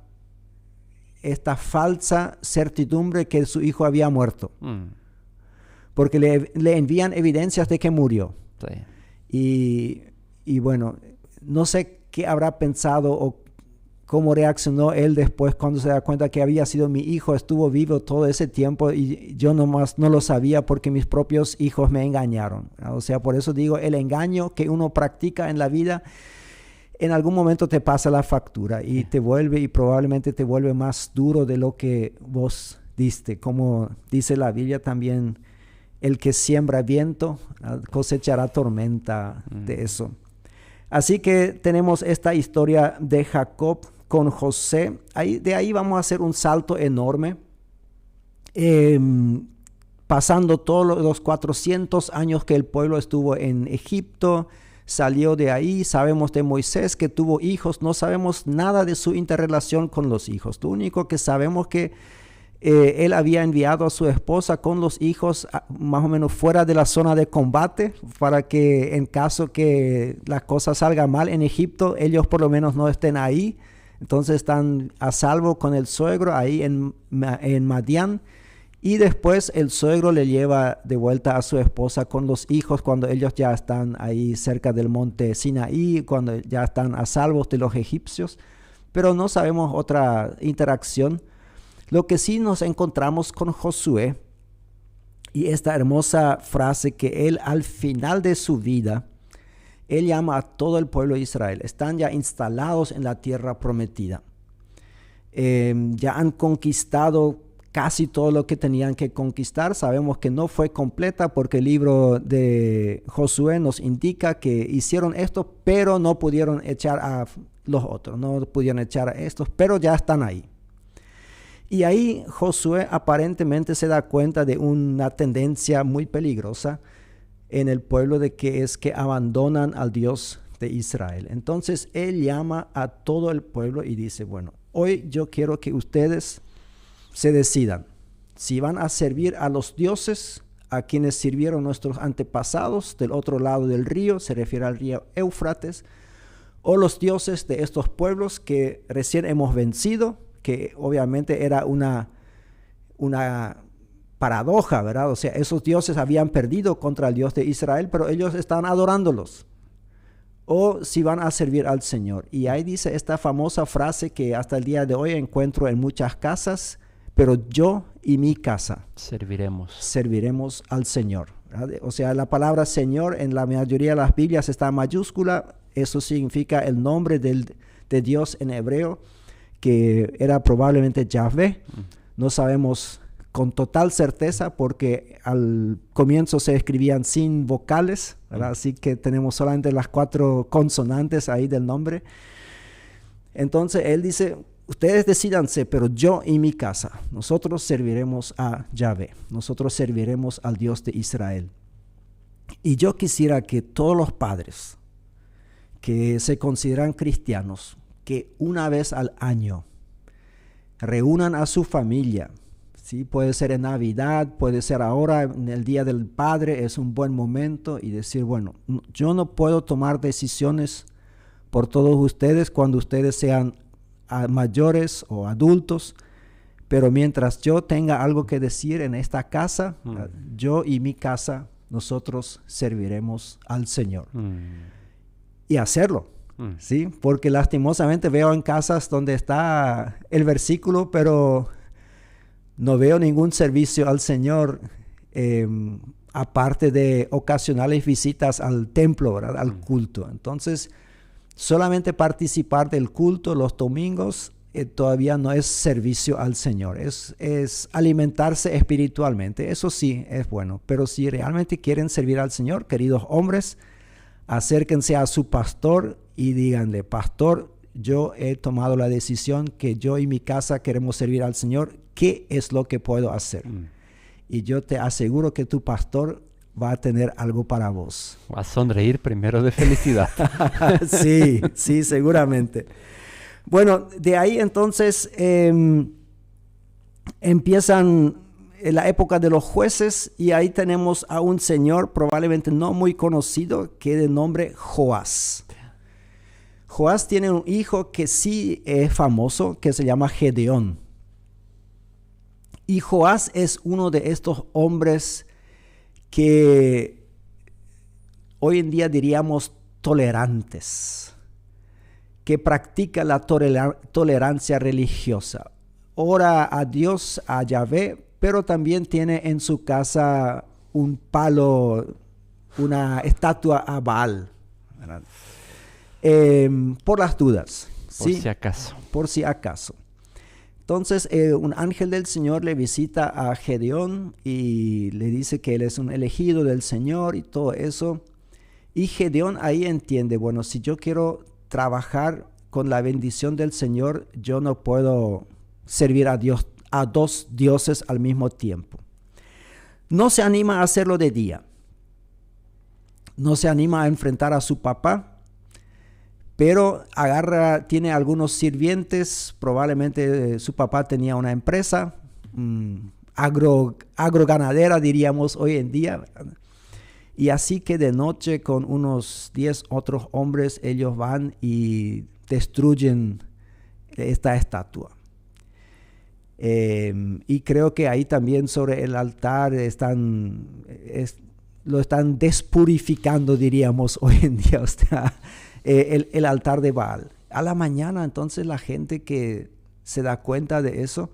falsa certidumbre que su hijo había muerto. Porque le envían evidencias de que murió. Sí. Y bueno, no sé qué habrá pensado o cómo reaccionó él después cuando se da cuenta que había sido mi hijo, estuvo vivo todo ese tiempo y yo nomás no lo sabía porque mis propios hijos me engañaron. O sea, por eso digo, el engaño que uno practica en la vida en algún momento te pasa la factura y probablemente te vuelve más duro de lo que vos diste. Como dice la Biblia también, el que siembra viento cosechará tormenta de eso. Así que tenemos esta historia de Jacob con José. De ahí vamos a hacer un salto enorme, pasando todos los 400 años que el pueblo estuvo en Egipto. Salió de ahí, sabemos de Moisés que tuvo hijos, no sabemos nada de su interrelación con los hijos. Lo único que sabemos que él había enviado a su esposa con los hijos más o menos fuera de la zona de combate para que en caso que las cosas salgan mal en Egipto, ellos por lo menos no estén ahí. Entonces están a salvo con el suegro ahí en Madián. Y después el suegro le lleva de vuelta a su esposa con los hijos cuando ellos ya están ahí cerca del monte Sinaí, cuando ya están a salvo de los egipcios. Pero no sabemos otra interacción. Lo que sí nos encontramos con Josué y esta hermosa frase que él al final de su vida, él llama a todo el pueblo de Israel. Están ya instalados en la tierra prometida. Ya han conquistado casi todo lo que tenían que conquistar. Sabemos que no fue completa porque el libro de Josué nos indica que hicieron esto, pero no pudieron echar a los otros, no pudieron echar a estos, pero ya están ahí. Y ahí Josué aparentemente se da cuenta de una tendencia muy peligrosa en el pueblo de que es que abandonan al Dios de Israel. Entonces él llama a todo el pueblo y dice, bueno, hoy yo quiero que ustedes se decidan si van a servir a los dioses a quienes sirvieron nuestros antepasados del otro lado del río, se refiere al río Éufrates, o los dioses de estos pueblos que recién hemos vencido, que obviamente era una paradoja, ¿verdad? O sea, esos dioses habían perdido contra el Dios de Israel, pero ellos estaban adorándolos. O si van a servir al Señor. Y ahí dice esta famosa frase que hasta el día de hoy encuentro en muchas casas, pero yo y mi casa serviremos al Señor, ¿verdad? O sea, la palabra Señor en la mayoría de las Biblias está en mayúscula. Eso significa el nombre de Dios en hebreo, que era probablemente Yahvé. No sabemos con total certeza porque al comienzo se escribían sin vocales, ¿verdad? Así que tenemos solamente las 4 consonantes ahí del nombre. Entonces él dice, ustedes decídanse, pero yo y mi casa, nosotros serviremos a Yahvé, nosotros serviremos al Dios de Israel. Y yo quisiera que todos los padres que se consideran cristianos, que una vez al año reúnan a su familia, ¿sí? Puede ser en Navidad, puede ser ahora en el Día del Padre, es un buen momento y decir, bueno, yo no puedo tomar decisiones por todos ustedes cuando ustedes sean mayores o adultos, pero mientras yo tenga algo que decir en esta casa, yo y mi casa, nosotros serviremos al Señor. Y hacerlo. ¿Sí? Porque lastimosamente veo en casas donde está el versículo, pero no veo ningún servicio al Señor, aparte de ocasionales visitas al templo, ¿verdad? Al culto. Entonces, solamente participar del culto los domingos todavía no es servicio al Señor, es alimentarse espiritualmente. Eso sí es bueno, pero si realmente quieren servir al Señor, queridos hombres, acérquense a su pastor y díganle, pastor, yo he tomado la decisión que yo y mi casa queremos servir al Señor. ¿Qué es lo que puedo hacer? Y yo te aseguro que tu pastor va a tener algo para vos. Va a sonreír primero de felicidad. Sí, sí, seguramente. Bueno, de ahí entonces empiezan la época de los jueces y ahí tenemos a un señor probablemente no muy conocido que de nombre Joás. Joás tiene un hijo que sí es famoso, que se llama Gedeón. Y Joás es uno de estos hombres que hoy en día diríamos tolerantes, que practica la tolerancia religiosa. Ora a Dios, a Yahvé, pero también tiene en su casa un palo, una estatua a Baal, ¿verdad? Por las dudas. Por si acaso. Por si acaso. Entonces un ángel del Señor le visita a Gedeón y le dice que él es un elegido del Señor y todo eso. Y Gedeón ahí entiende, bueno, si yo quiero trabajar con la bendición del Señor, yo no puedo servir a Dios, a dos dioses al mismo tiempo. No se anima a hacerlo de día. No se anima a enfrentar a su papá. Pero tiene algunos sirvientes, probablemente su papá tenía una empresa agroganadera, diríamos hoy en día, ¿verdad? Y así que de noche con unos 10 otros hombres ellos van y destruyen esta estatua. Y creo que ahí también sobre el altar lo están despurificando, diríamos hoy en día, o sea, el altar de Baal. A la mañana entonces la gente que se da cuenta de eso,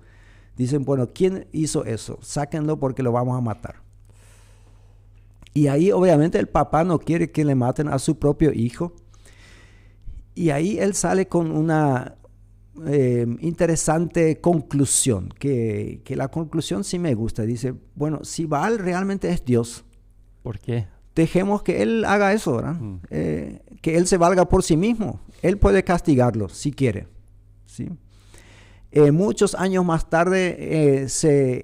dicen, bueno, ¿quién hizo eso? Sáquenlo porque lo vamos a matar. Y ahí obviamente el papá no quiere que le maten a su propio hijo. Y ahí él sale con una interesante conclusión, que la conclusión sí me gusta. Dice, bueno, si Baal realmente es Dios, ¿por qué? Dejemos que él haga eso, ¿verdad? Que él se valga por sí mismo. Él puede castigarlo si quiere, ¿sí? Muchos años más tarde,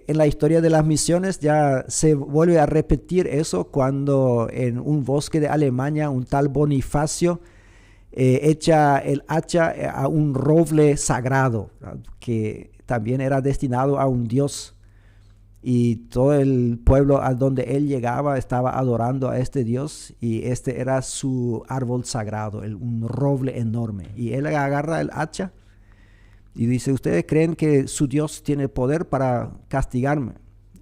en la historia de las misiones, ya se vuelve a repetir eso cuando en un bosque de Alemania, un tal Bonifacio echa el hacha a un roble sagrado, ¿verdad? Que también era destinado a un dios. Y todo el pueblo a donde él llegaba estaba adorando a este Dios y este era su árbol sagrado, un roble enorme. Y él agarra el hacha y dice, ¿ustedes creen que su Dios tiene poder para castigarme?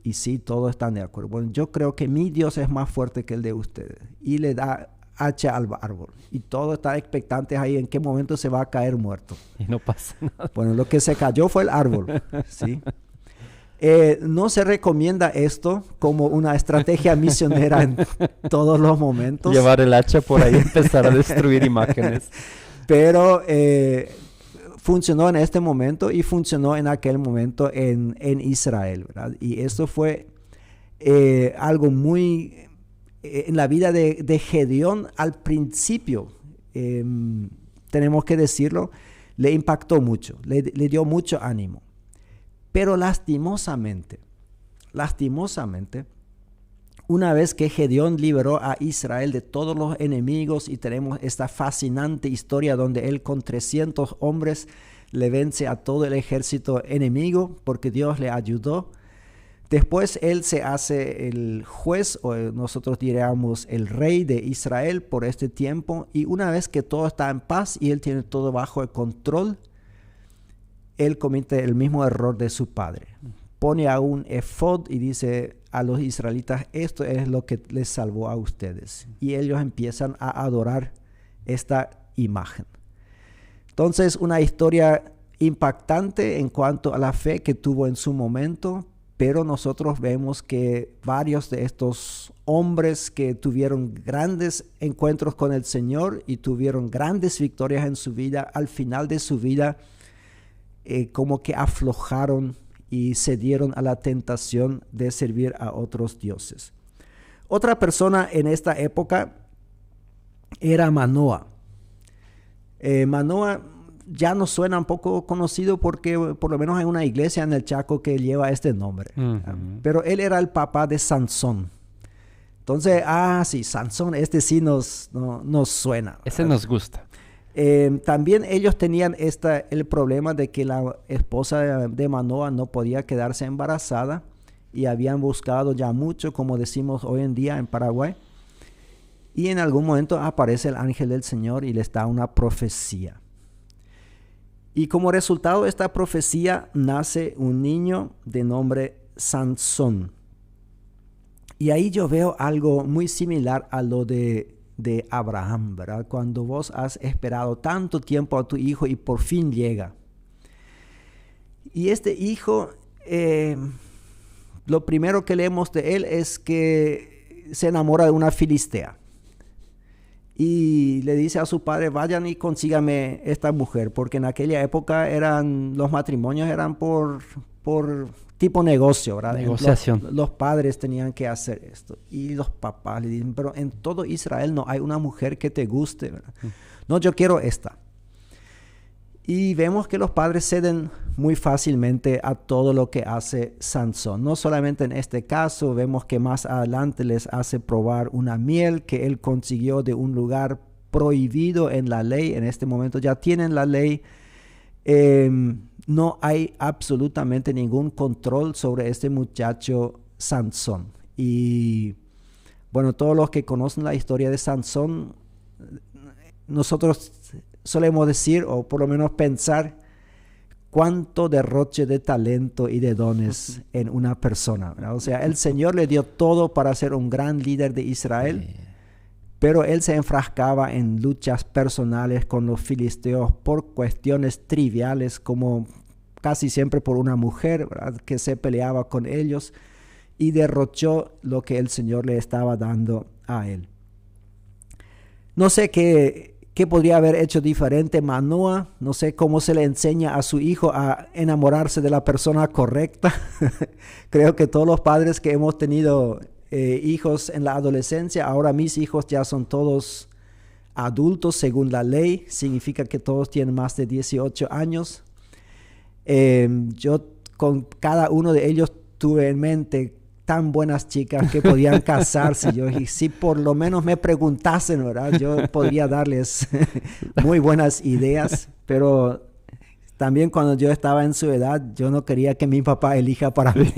Y sí, todos están de acuerdo. Bueno, yo creo que mi Dios es más fuerte que el de ustedes. Y le da hacha al árbol. Y todos están expectantes ahí en qué momento se va a caer muerto. Y no pasa nada. Bueno, lo que se cayó fue el árbol, ¿sí? No se recomienda esto como una estrategia misionera en todos los momentos. Llevar el hacha por ahí y empezar a destruir imágenes. Pero funcionó en este momento y funcionó en aquel momento en Israel, ¿verdad? Y esto fue algo muy... en la vida de Gedeón al principio, tenemos que decirlo, le impactó mucho, le dio mucho ánimo. Pero lastimosamente, una vez que Gedeón liberó a Israel de todos los enemigos y tenemos esta fascinante historia donde él con 300 hombres le vence a todo el ejército enemigo porque Dios le ayudó. Después él se hace el juez, o nosotros diríamos el rey de Israel por este tiempo. Y una vez que todo está en paz y él tiene todo bajo el control, él comete el mismo error de su padre. Pone a un efod y dice a los israelitas, esto es lo que les salvó a ustedes. Y ellos empiezan a adorar esta imagen. Entonces, una historia impactante en cuanto a la fe que tuvo en su momento, pero nosotros vemos que varios de estos hombres que tuvieron grandes encuentros con el Señor y tuvieron grandes victorias en su vida, al final de su vida, como que aflojaron y cedieron a la tentación de servir a otros dioses. Otra persona en esta época era Manoah. Manoah ya nos suena un poco conocido porque por lo menos hay una iglesia en el Chaco que lleva este nombre. Pero él era el papá de Sansón. Entonces, sí, Sansón, este sí nos suena. Ese nos gusta. También ellos tenían el problema de que la esposa de Manoa no podía quedarse embarazada y habían buscado ya mucho, como decimos hoy en día en Paraguay. Y en algún momento aparece el ángel del Señor y les da una profecía. Y como resultado de esta profecía nace un niño de nombre Sansón. Y ahí yo veo algo muy similar a lo de Abraham, ¿verdad? Cuando vos has esperado tanto tiempo a tu hijo y por fin llega. Y este hijo, lo primero que leemos de él es que se enamora de una filistea. Y le dice a su padre, vayan y consígame esta mujer, porque en aquella época los matrimonios eran por tipo negocio, ¿verdad? Negociación. Los padres tenían que hacer esto. Y los papás le dicen, pero en todo Israel no hay una mujer que te guste, ¿verdad? No, yo quiero esta. Y vemos que los padres ceden muy fácilmente a todo lo que hace Sansón. No solamente en este caso, vemos que más adelante les hace probar una miel que él consiguió de un lugar prohibido en la ley. En este momento ya tienen la ley. No hay absolutamente ningún control sobre este muchacho Sansón. Y bueno, todos los que conocen la historia de Sansón, nosotros solemos decir, o por lo menos pensar, cuánto derroche de talento y de dones en una persona, ¿verdad? O sea, el Señor le dio todo para ser un gran líder de Israel, pero él se enfrascaba en luchas personales con los filisteos por cuestiones triviales, como casi siempre por una mujer, ¿verdad?, que se peleaba con ellos, y derrochó lo que el Señor le estaba dando a él. No sé qué podría haber hecho diferente Manoa. No sé cómo se le enseña a su hijo a enamorarse de la persona correcta. Creo que todos los padres que hemos tenido hijos en la adolescencia, ahora mis hijos ya son todos adultos según la ley. Significa que todos tienen más de 18 años. Yo con cada uno de ellos tuve en mente tan buenas chicas que podían casarse. Y si por lo menos me preguntasen, ¿verdad?, yo podría darles muy buenas ideas, pero también cuando yo estaba en su edad, yo no quería que mi papá elija para mí.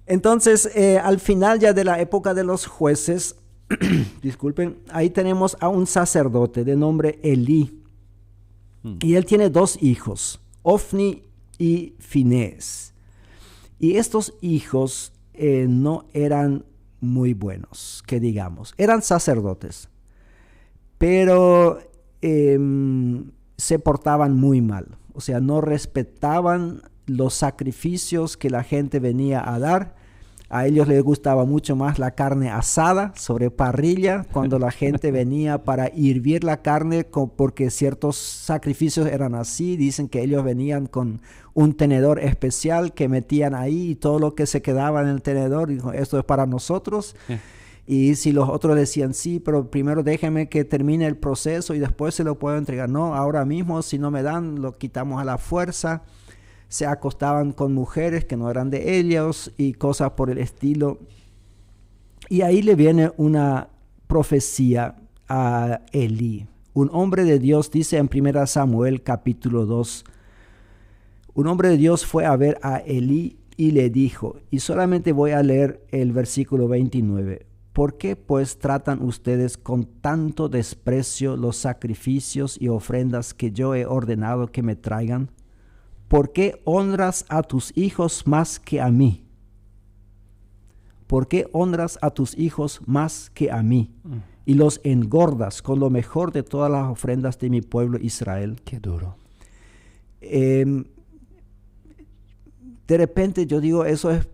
Entonces, al final ya de la época de los jueces, disculpen, ahí tenemos a un sacerdote de nombre Elí. Y él tiene 2 hijos, Ofni y Finés. Y estos hijos no eran muy buenos, que digamos. Eran sacerdotes, pero se portaban muy mal. O sea, no respetaban los sacrificios que la gente venía a dar. A ellos les gustaba mucho más la carne asada sobre parrilla, cuando la gente venía para hervir la carne, porque ciertos sacrificios eran así. Dicen que ellos venían con un tenedor especial que metían ahí y todo lo que se quedaba en el tenedor, dijo, esto es para nosotros. Y si los otros decían, sí, pero primero déjenme que termine el proceso y después se lo puedo entregar. No, ahora mismo si no me dan, lo quitamos a la fuerza. Se acostaban con mujeres que no eran de ellos y cosas por el estilo. Y ahí le viene una profecía a Elí. Un hombre de Dios, dice en 1 Samuel capítulo 2, un hombre de Dios fue a ver a Elí y le dijo, y solamente voy a leer el versículo 29, ¿por qué pues tratan ustedes con tanto desprecio los sacrificios y ofrendas que yo he ordenado que me traigan? ¿Por qué honras a tus hijos más que a mí? ¿Por qué honras a tus hijos más que a mí? Y los engordas con lo mejor de todas las ofrendas de mi pueblo Israel. Qué duro. De repente yo digo, eso es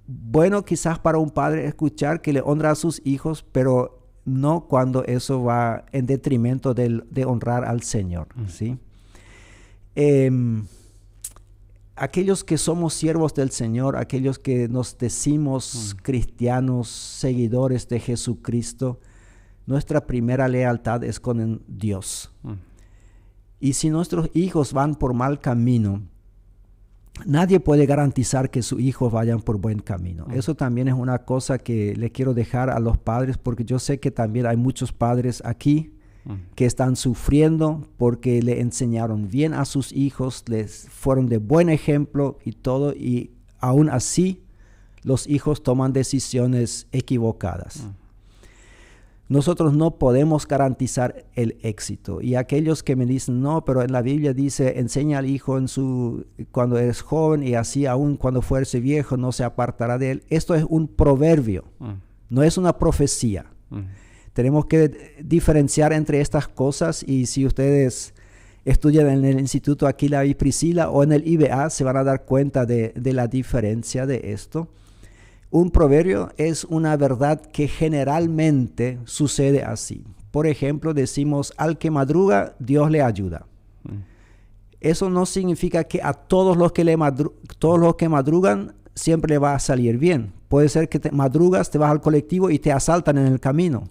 bueno quizás para un padre escuchar que le honra a sus hijos, pero no cuando eso va en detrimento de honrar al Señor, ¿sí? Aquellos que somos siervos del Señor, aquellos que nos decimos cristianos, seguidores de Jesucristo, nuestra primera lealtad es con Dios. Y si nuestros hijos van por mal camino, nadie puede garantizar que sus hijos vayan por buen camino. Eso también es una cosa que le quiero dejar a los padres, porque yo sé que también hay muchos padres aquí que están sufriendo porque le enseñaron bien a sus hijos, les fueron de buen ejemplo y todo, y aún así los hijos toman decisiones equivocadas. Nosotros no podemos garantizar el éxito. Y aquellos que me dicen, no, pero en la Biblia dice, enseña al hijo cuando eres joven y así aún cuando fuese viejo no se apartará de él. Esto es un proverbio, no es una profecía. Tenemos que diferenciar entre estas cosas, y si ustedes estudian en el Instituto Aquila y Priscila o en el IBA, se van a dar cuenta de la diferencia de esto. Un proverbio es una verdad que generalmente sucede así. Por ejemplo, decimos, al que madruga, Dios le ayuda. Eso no significa que a todos los que madrugan siempre le va a salir bien. Puede ser que madrugas, te vas al colectivo y te asaltan en el camino.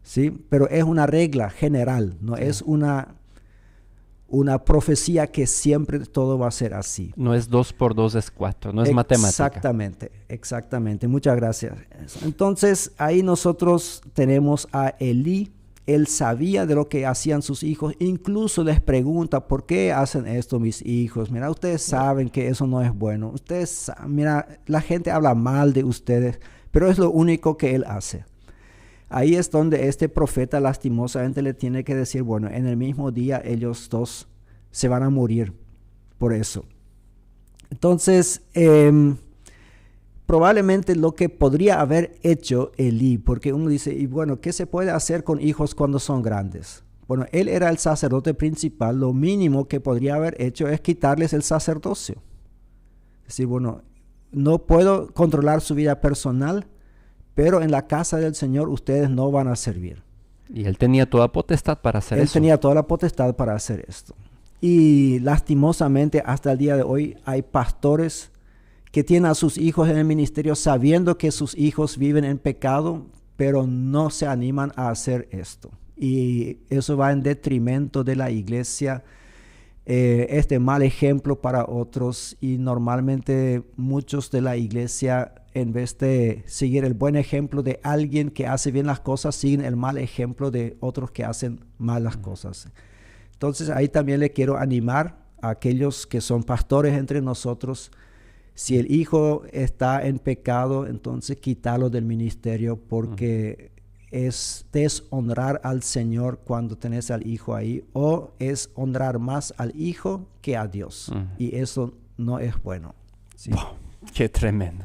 ¿Sí? Pero es una regla general, no es una profecía que siempre todo va a ser así. No es 2 por 2 es 4, no es matemática. Exactamente. Muchas gracias. Entonces, ahí nosotros tenemos a Elí. Él sabía de lo que hacían sus hijos. Incluso les pregunta, ¿por qué hacen esto mis hijos? Mira, ustedes saben que eso no es bueno. Mira, la gente habla mal de ustedes, pero es lo único que él hace. Ahí es donde este profeta lastimosamente le tiene que decir, bueno, en el mismo día ellos dos se van a morir por eso. Entonces, probablemente lo que podría haber hecho Elí, porque uno dice, y bueno, ¿qué se puede hacer con hijos cuando son grandes? Bueno, él era el sacerdote principal, lo mínimo que podría haber hecho es quitarles el sacerdocio. Es decir, bueno, no puedo controlar su vida personal, pero en la casa del Señor ustedes no van a servir. Y él tenía toda potestad para hacer eso. Él tenía toda la potestad para hacer esto. Y lastimosamente hasta el día de hoy hay pastores que tienen a sus hijos en el ministerio sabiendo que sus hijos viven en pecado, pero no se animan a hacer esto. Y eso va en detrimento de la iglesia. Este mal ejemplo para otros, y normalmente muchos de la iglesia, en vez de seguir el buen ejemplo de alguien que hace bien las cosas, siguen el mal ejemplo de otros que hacen mal las cosas. Entonces ahí también le quiero animar a aquellos que son pastores entre nosotros. Si el hijo está en pecado, entonces quítalo del ministerio, porque es deshonrar al Señor cuando tenés al hijo ahí, o es honrar más al hijo que a Dios. Y eso no es bueno. ¿Sí? Wow, qué tremendo.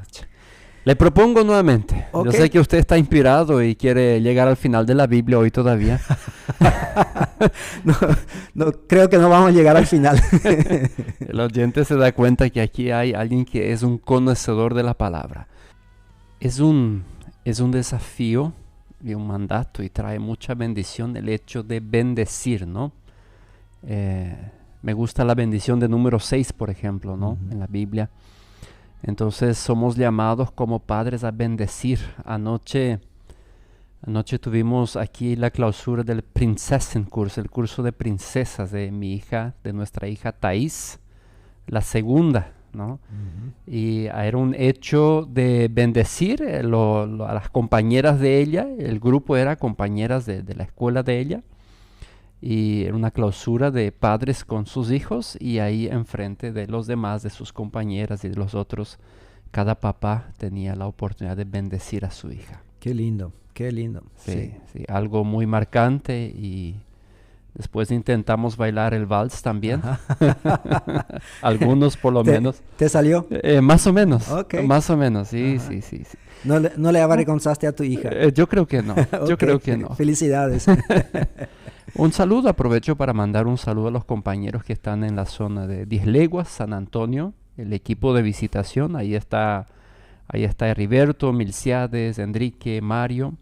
Le propongo nuevamente. Okay. Yo sé que usted está inspirado y quiere llegar al final de la Biblia hoy todavía. No, creo que no vamos a llegar al final. El oyente se da cuenta que aquí hay alguien que es un conocedor de la palabra. Es un desafío y un mandato, y trae mucha bendición el hecho de bendecir, ¿no? Me gusta la bendición de número 6, por ejemplo, ¿no? En la Biblia. Entonces somos llamados como padres a bendecir. Anoche tuvimos aquí la clausura del Prinzessenkurs, el curso de princesas de nuestra hija Thais, la segunda, ¿no? Y era un hecho de bendecir a las compañeras de ella. El grupo era compañeras de la escuela de ella, y era una clausura de padres con sus hijos, y ahí enfrente de los demás, de sus compañeras y de los otros, cada papá tenía la oportunidad de bendecir a su hija. Qué lindo, qué lindo. Sí, algo muy marcante. Y después intentamos bailar el vals también. Algunos por lo menos. ¿Te salió? Más o menos. Okay. Más o menos, sí. ¿No le avergonzaste a tu hija? Yo creo que no. Yo creo que no. Felicidades. Un saludo, aprovecho para mandar un saludo a los compañeros que están en la zona de 10 Leguas, San Antonio, el equipo de visitación. Ahí está Heriberto, Milciades, Enrique, Mario.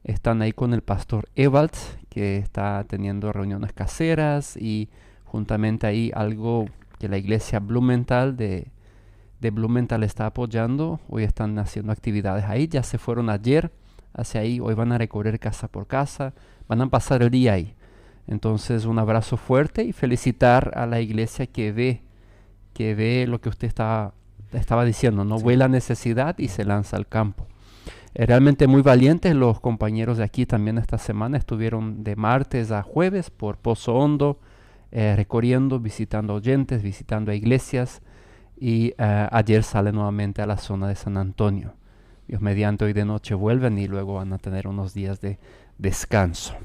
Están ahí con el pastor Ewald, que está teniendo reuniones caseras, y juntamente ahí algo que la iglesia Blumenthal de Blumenthal está apoyando. Hoy están haciendo actividades ahí, ya se fueron ayer hacia ahí. Hoy van a recorrer casa por casa, van a pasar el día ahí. Entonces, un abrazo fuerte y felicitar a la iglesia que ve lo que usted estaba diciendo, ¿no? Sí. Ve la necesidad y se lanza al campo. Realmente muy valientes los compañeros de aquí también esta semana. Estuvieron de martes a jueves por Pozo Hondo, recorriendo, visitando oyentes, visitando iglesias. Y ayer salen nuevamente a la zona de San Antonio. Dios mediante, hoy de noche vuelven y luego van a tener unos días de descanso.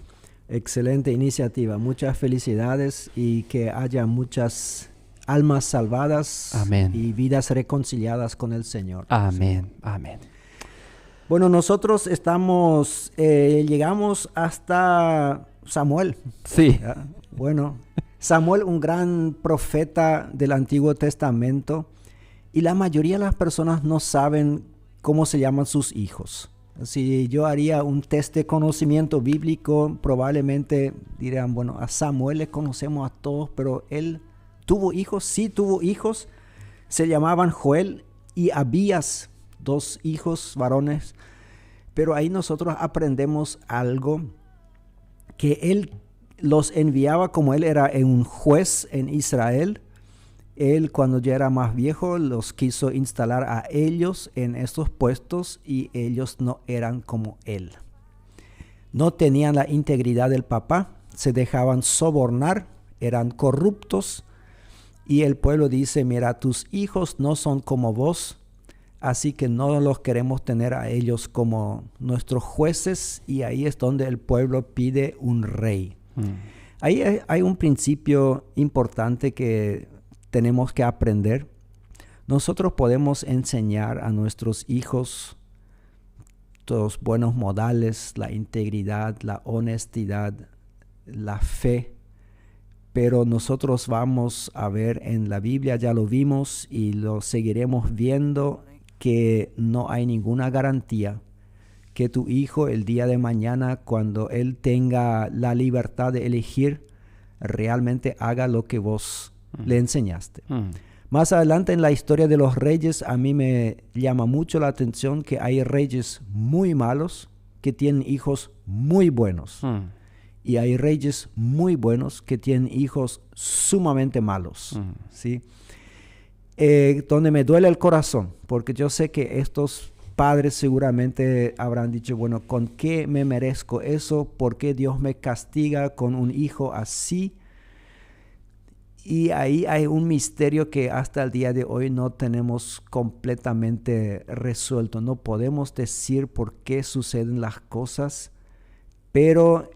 Excelente iniciativa. Muchas felicidades y que haya muchas almas salvadas. Amén. Y vidas reconciliadas con el Señor. Amén, sí. amén. Bueno, nosotros llegamos hasta Samuel. Sí. ¿Ya? Bueno, Samuel, un gran profeta del Antiguo Testamento, y la mayoría de las personas no saben cómo se llaman sus hijos. Si yo haría un test de conocimiento bíblico, probablemente dirían, bueno, a Samuel le conocemos a todos, pero él tuvo hijos, sí tuvo hijos, se llamaban Joel y Abías, 2 hijos varones, pero ahí nosotros aprendemos algo, que él los enviaba como él era un juez en Israel. Él, cuando ya era más viejo, los quiso instalar a ellos en estos puestos y ellos no eran como él. No tenían la integridad del papá, se dejaban sobornar, eran corruptos, y el pueblo dice, mira, tus hijos no son como vos, así que no los queremos tener a ellos como nuestros jueces, y ahí es donde el pueblo pide un rey. Ahí hay un principio importante que tenemos que aprender. Nosotros podemos enseñar a nuestros hijos los buenos modales, la integridad, la honestidad, la fe, pero nosotros vamos a ver en la Biblia, ya lo vimos y lo seguiremos viendo, que no hay ninguna garantía que tu hijo el día de mañana, cuando él tenga la libertad de elegir, realmente haga lo que vos le enseñaste. Más adelante en la historia de los reyes, a mí me llama mucho la atención que hay reyes muy malos que tienen hijos muy buenos. Y hay reyes muy buenos que tienen hijos sumamente malos. ¿Sí? Donde me duele el corazón, porque yo sé que estos padres seguramente habrán dicho, bueno, ¿con qué me merezco eso? ¿Por qué Dios me castiga con un hijo así? Y ahí hay un misterio que hasta el día de hoy no tenemos completamente resuelto. No podemos decir por qué suceden las cosas, pero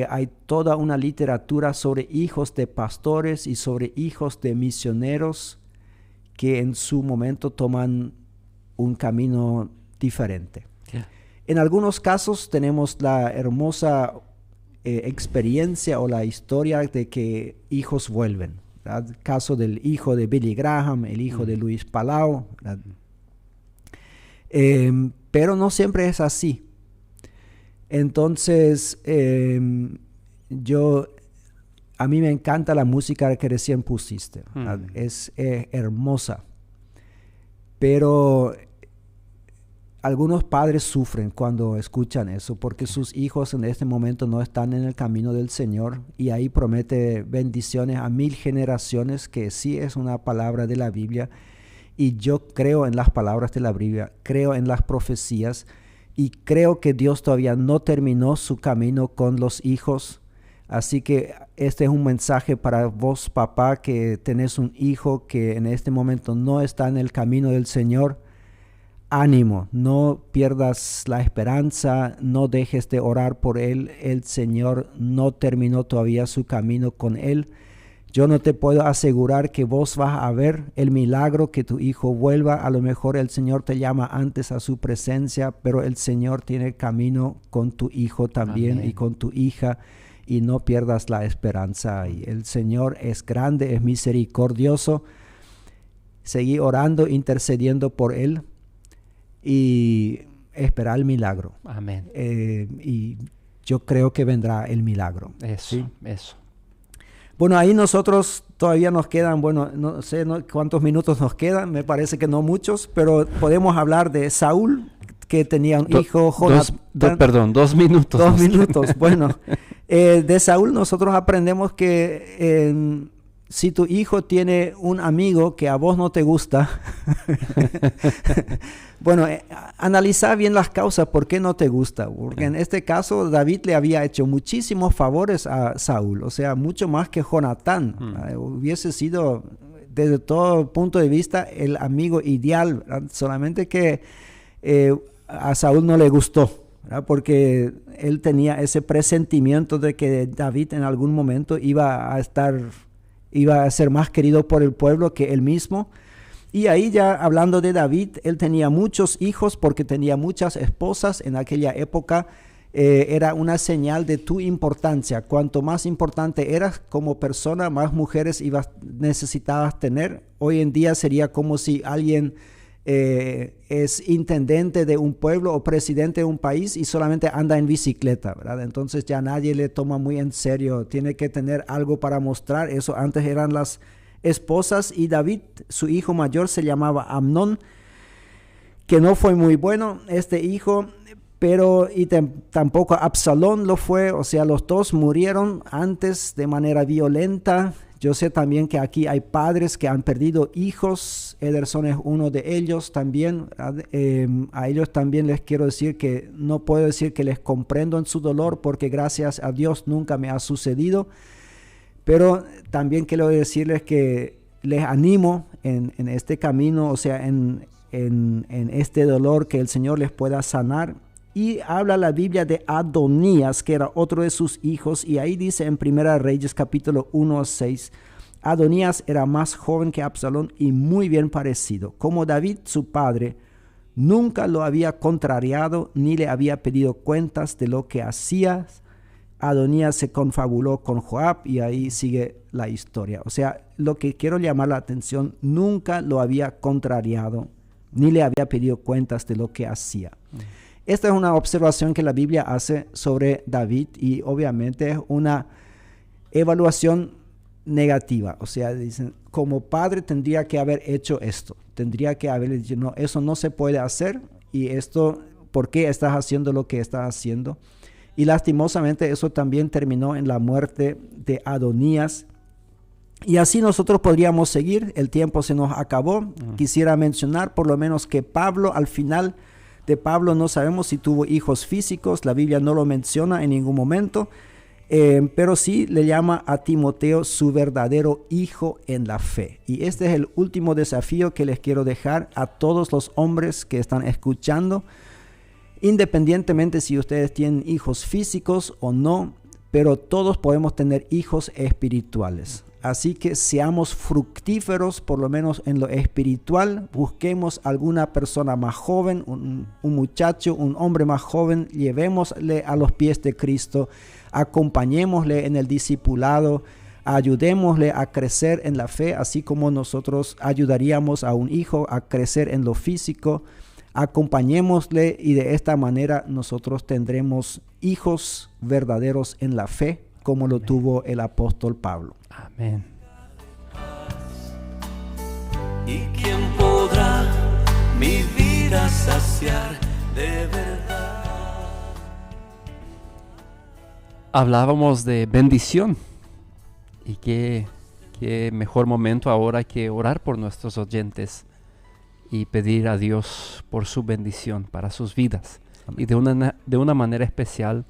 hay toda una literatura sobre hijos de pastores y sobre hijos de misioneros que en su momento toman un camino diferente. Yeah. En algunos casos tenemos la hermosa experiencia o la historia de que hijos vuelven. El caso del hijo de Billy Graham, el hijo de Luis Palau. Pero no siempre es así. Entonces, a mí me encanta la música que recién pusiste. Es hermosa. Pero algunos padres sufren cuando escuchan eso, porque sus hijos en este momento no están en el camino del Señor, y ahí promete bendiciones a 1000 generaciones, que sí es una palabra de la Biblia, y yo creo en las palabras de la Biblia, creo en las profecías, y creo que Dios todavía no terminó su camino con los hijos. Así que este es un mensaje para vos, papá, que tenés un hijo que en este momento no está en el camino del Señor. Ánimo, no pierdas la esperanza, no dejes de orar por él. El Señor no terminó todavía su camino con él. Yo no te puedo asegurar que vos vas a ver el milagro, que tu hijo vuelva. A lo mejor el Señor te llama antes a su presencia, pero el Señor tiene camino con tu hijo también. Amén. Y con tu hija. Y no pierdas la esperanza. Y el Señor es grande, es misericordioso. Seguí orando, intercediendo por él. Y esperar el milagro. Amén. Y yo creo que vendrá el milagro. Eso, ¿sí? Eso. Bueno, ahí nosotros todavía nos quedan, bueno, no sé cuántos minutos nos quedan, me parece que no muchos, pero podemos hablar de Saúl, que tenía un hijo, Jonatán. Perdón, 2 minutos. 2 minutos, bueno. De Saúl nosotros aprendemos que si tu hijo tiene un amigo que a vos no te gusta, bueno, analiza bien las causas por qué no te gusta. Porque en este caso David le había hecho muchísimos favores a Saúl, o sea, mucho más que Jonatán. Hubiese sido, desde todo punto de vista, el amigo ideal, ¿verdad? Solamente que a Saúl no le gustó, ¿verdad? Porque él tenía ese presentimiento de que David en algún momento iba a ser más querido por el pueblo que él mismo. Y ahí ya hablando de David, él tenía muchos hijos porque tenía muchas esposas en aquella época. Era una señal de tu importancia. Cuanto más importante eras como persona, más mujeres necesitabas tener. Hoy en día sería como si alguien es intendente de un pueblo o presidente de un país y solamente anda en bicicleta, ¿verdad? Entonces ya nadie le toma muy en serio, tiene que tener algo para mostrar. Eso antes eran las esposas, y David, su hijo mayor, se llamaba Amnón, que no fue muy bueno este hijo, pero tampoco Absalón lo fue. O sea, los dos murieron antes de manera violenta. Yo sé también que aquí hay padres que han perdido hijos. Ederson es uno de ellos también. A ellos también les quiero decir que no puedo decir que les comprendo en su dolor, porque gracias a Dios nunca me ha sucedido. Pero también quiero decirles que les animo en este camino, o sea, en este dolor, que el Señor les pueda sanar. Y habla la Biblia de Adonías, que era otro de sus hijos, y ahí dice en 1 Reyes capítulo 1:6, Adonías era más joven que Absalón y muy bien parecido. Como David, su padre, nunca lo había contrariado ni le había pedido cuentas de lo que hacía, Adonías se confabuló con Joab, y ahí sigue la historia. O sea, lo que quiero llamar la atención, nunca lo había contrariado ni le había pedido cuentas de lo que hacía. Esta es una observación que la Biblia hace sobre David, y obviamente es una evaluación negativa. O sea, dicen, como padre tendría que haber hecho esto. Tendría que haber dicho, no, eso no se puede hacer, y esto, ¿por qué estás haciendo lo que estás haciendo? Y lastimosamente eso también terminó en la muerte de Adonías. Y así nosotros podríamos seguir. El tiempo se nos acabó. Quisiera mencionar por lo menos que Pablo, al final de Pablo, no sabemos si tuvo hijos físicos. La Biblia no lo menciona en ningún momento. Pero sí le llama a Timoteo su verdadero hijo en la fe. Y este es el último desafío que les quiero dejar a todos los hombres que están escuchando, independientemente si ustedes tienen hijos físicos o no, pero todos podemos tener hijos espirituales. Así que seamos fructíferos, por lo menos en lo espiritual. Busquemos alguna persona más joven, un muchacho, un hombre más joven, llevémosle a los pies de Cristo, acompañémosle en el discipulado, ayudémosle a crecer en la fe, así como nosotros ayudaríamos a un hijo a crecer en lo físico. Acompañémosle, y de esta manera nosotros tendremos hijos verdaderos en la fe, como lo tuvo el apóstol Pablo. Amén. ¿Y quién podrá mi vida saciar de verdad? Hablábamos de bendición, y qué mejor momento ahora que orar por nuestros oyentes y pedir a Dios por su bendición para sus vidas. Amén. Y de una manera especial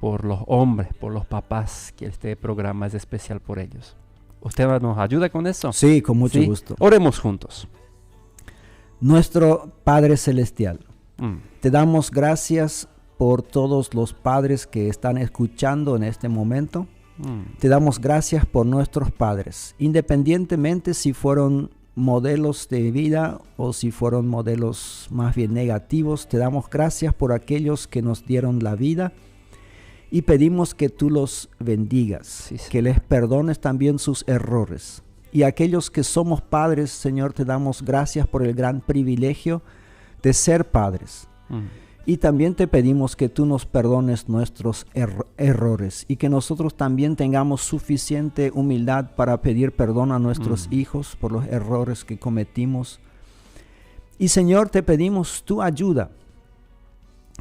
por los hombres, por los papás, que este programa es especial por ellos. ¿Usted nos ayuda con eso? Sí, con mucho gusto. Oremos juntos. Nuestro Padre Celestial, te damos gracias por todos los padres que están escuchando en este momento. Te damos gracias por nuestros padres, independientemente si fueron modelos de vida o si fueron modelos más bien negativos. Te damos gracias por aquellos que nos dieron la vida, y pedimos que tú los bendigas, que les perdones también sus errores. Y aquellos que somos padres, Señor, te damos gracias por el gran privilegio de ser padres. Y también te pedimos que tú nos perdones nuestros errores, y que nosotros también tengamos suficiente humildad para pedir perdón a nuestros hijos por los errores que cometimos. Y Señor, te pedimos tu ayuda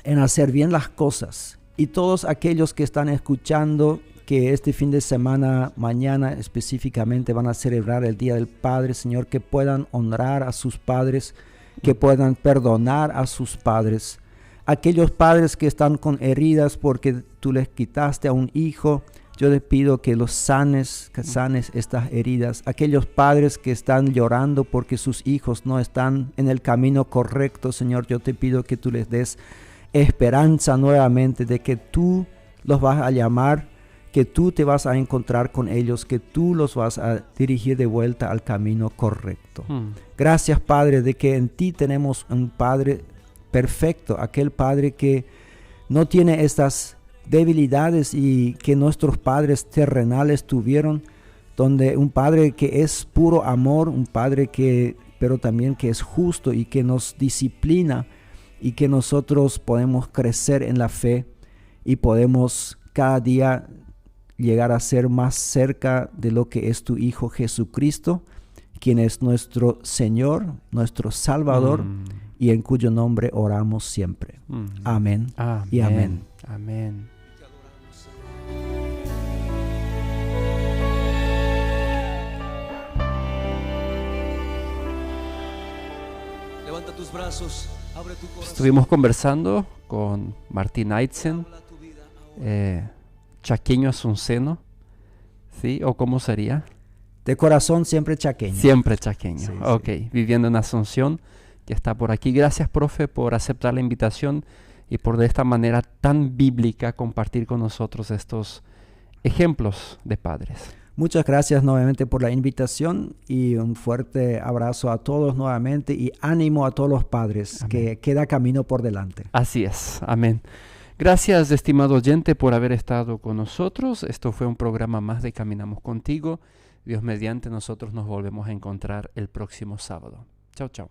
en hacer bien las cosas. Y todos aquellos que están escuchando, que este fin de semana, mañana específicamente, van a celebrar el Día del Padre, Señor, que puedan honrar a sus padres, que puedan perdonar a sus padres. Aquellos padres que están con heridas porque tú les quitaste a un hijo, yo les pido que los sanes, que sanes estas heridas. Aquellos padres que están llorando porque sus hijos no están en el camino correcto, Señor, yo te pido que tú les des esperanza nuevamente de que tú los vas a llamar, que tú te vas a encontrar con ellos, que tú los vas a dirigir de vuelta al camino correcto. Gracias, Padre, de que en ti tenemos un Padre perfecto, aquel Padre que no tiene estas debilidades y que nuestros padres terrenales tuvieron, donde un Padre que es puro amor, un Padre pero también que es justo y que nos disciplina y que nosotros podemos crecer en la fe y podemos cada día llegar a ser más cerca de lo que es tu Hijo Jesucristo, quien es nuestro Señor, nuestro Salvador, y en cuyo nombre oramos siempre. Amén. Y amén. Amén. Levanta tus brazos, abre tu corazón. Estuvimos conversando con Martín Aitzen, chaqueño asunceno, ¿sí? ¿O cómo sería? De corazón siempre chaqueño. Siempre chaqueño, sí, ok. Sí. Viviendo en Asunción, que está por aquí. Gracias, profe, por aceptar la invitación y por de esta manera tan bíblica compartir con nosotros estos ejemplos de padres. Muchas gracias nuevamente por la invitación y un fuerte abrazo a todos nuevamente y ánimo a todos los padres. Amén. Que queda camino por delante. Así es, amén. Gracias, estimado oyente, por haber estado con nosotros. Esto fue un programa más de Caminamos Contigo. Dios mediante, nosotros nos volvemos a encontrar el próximo sábado. Chao, chao.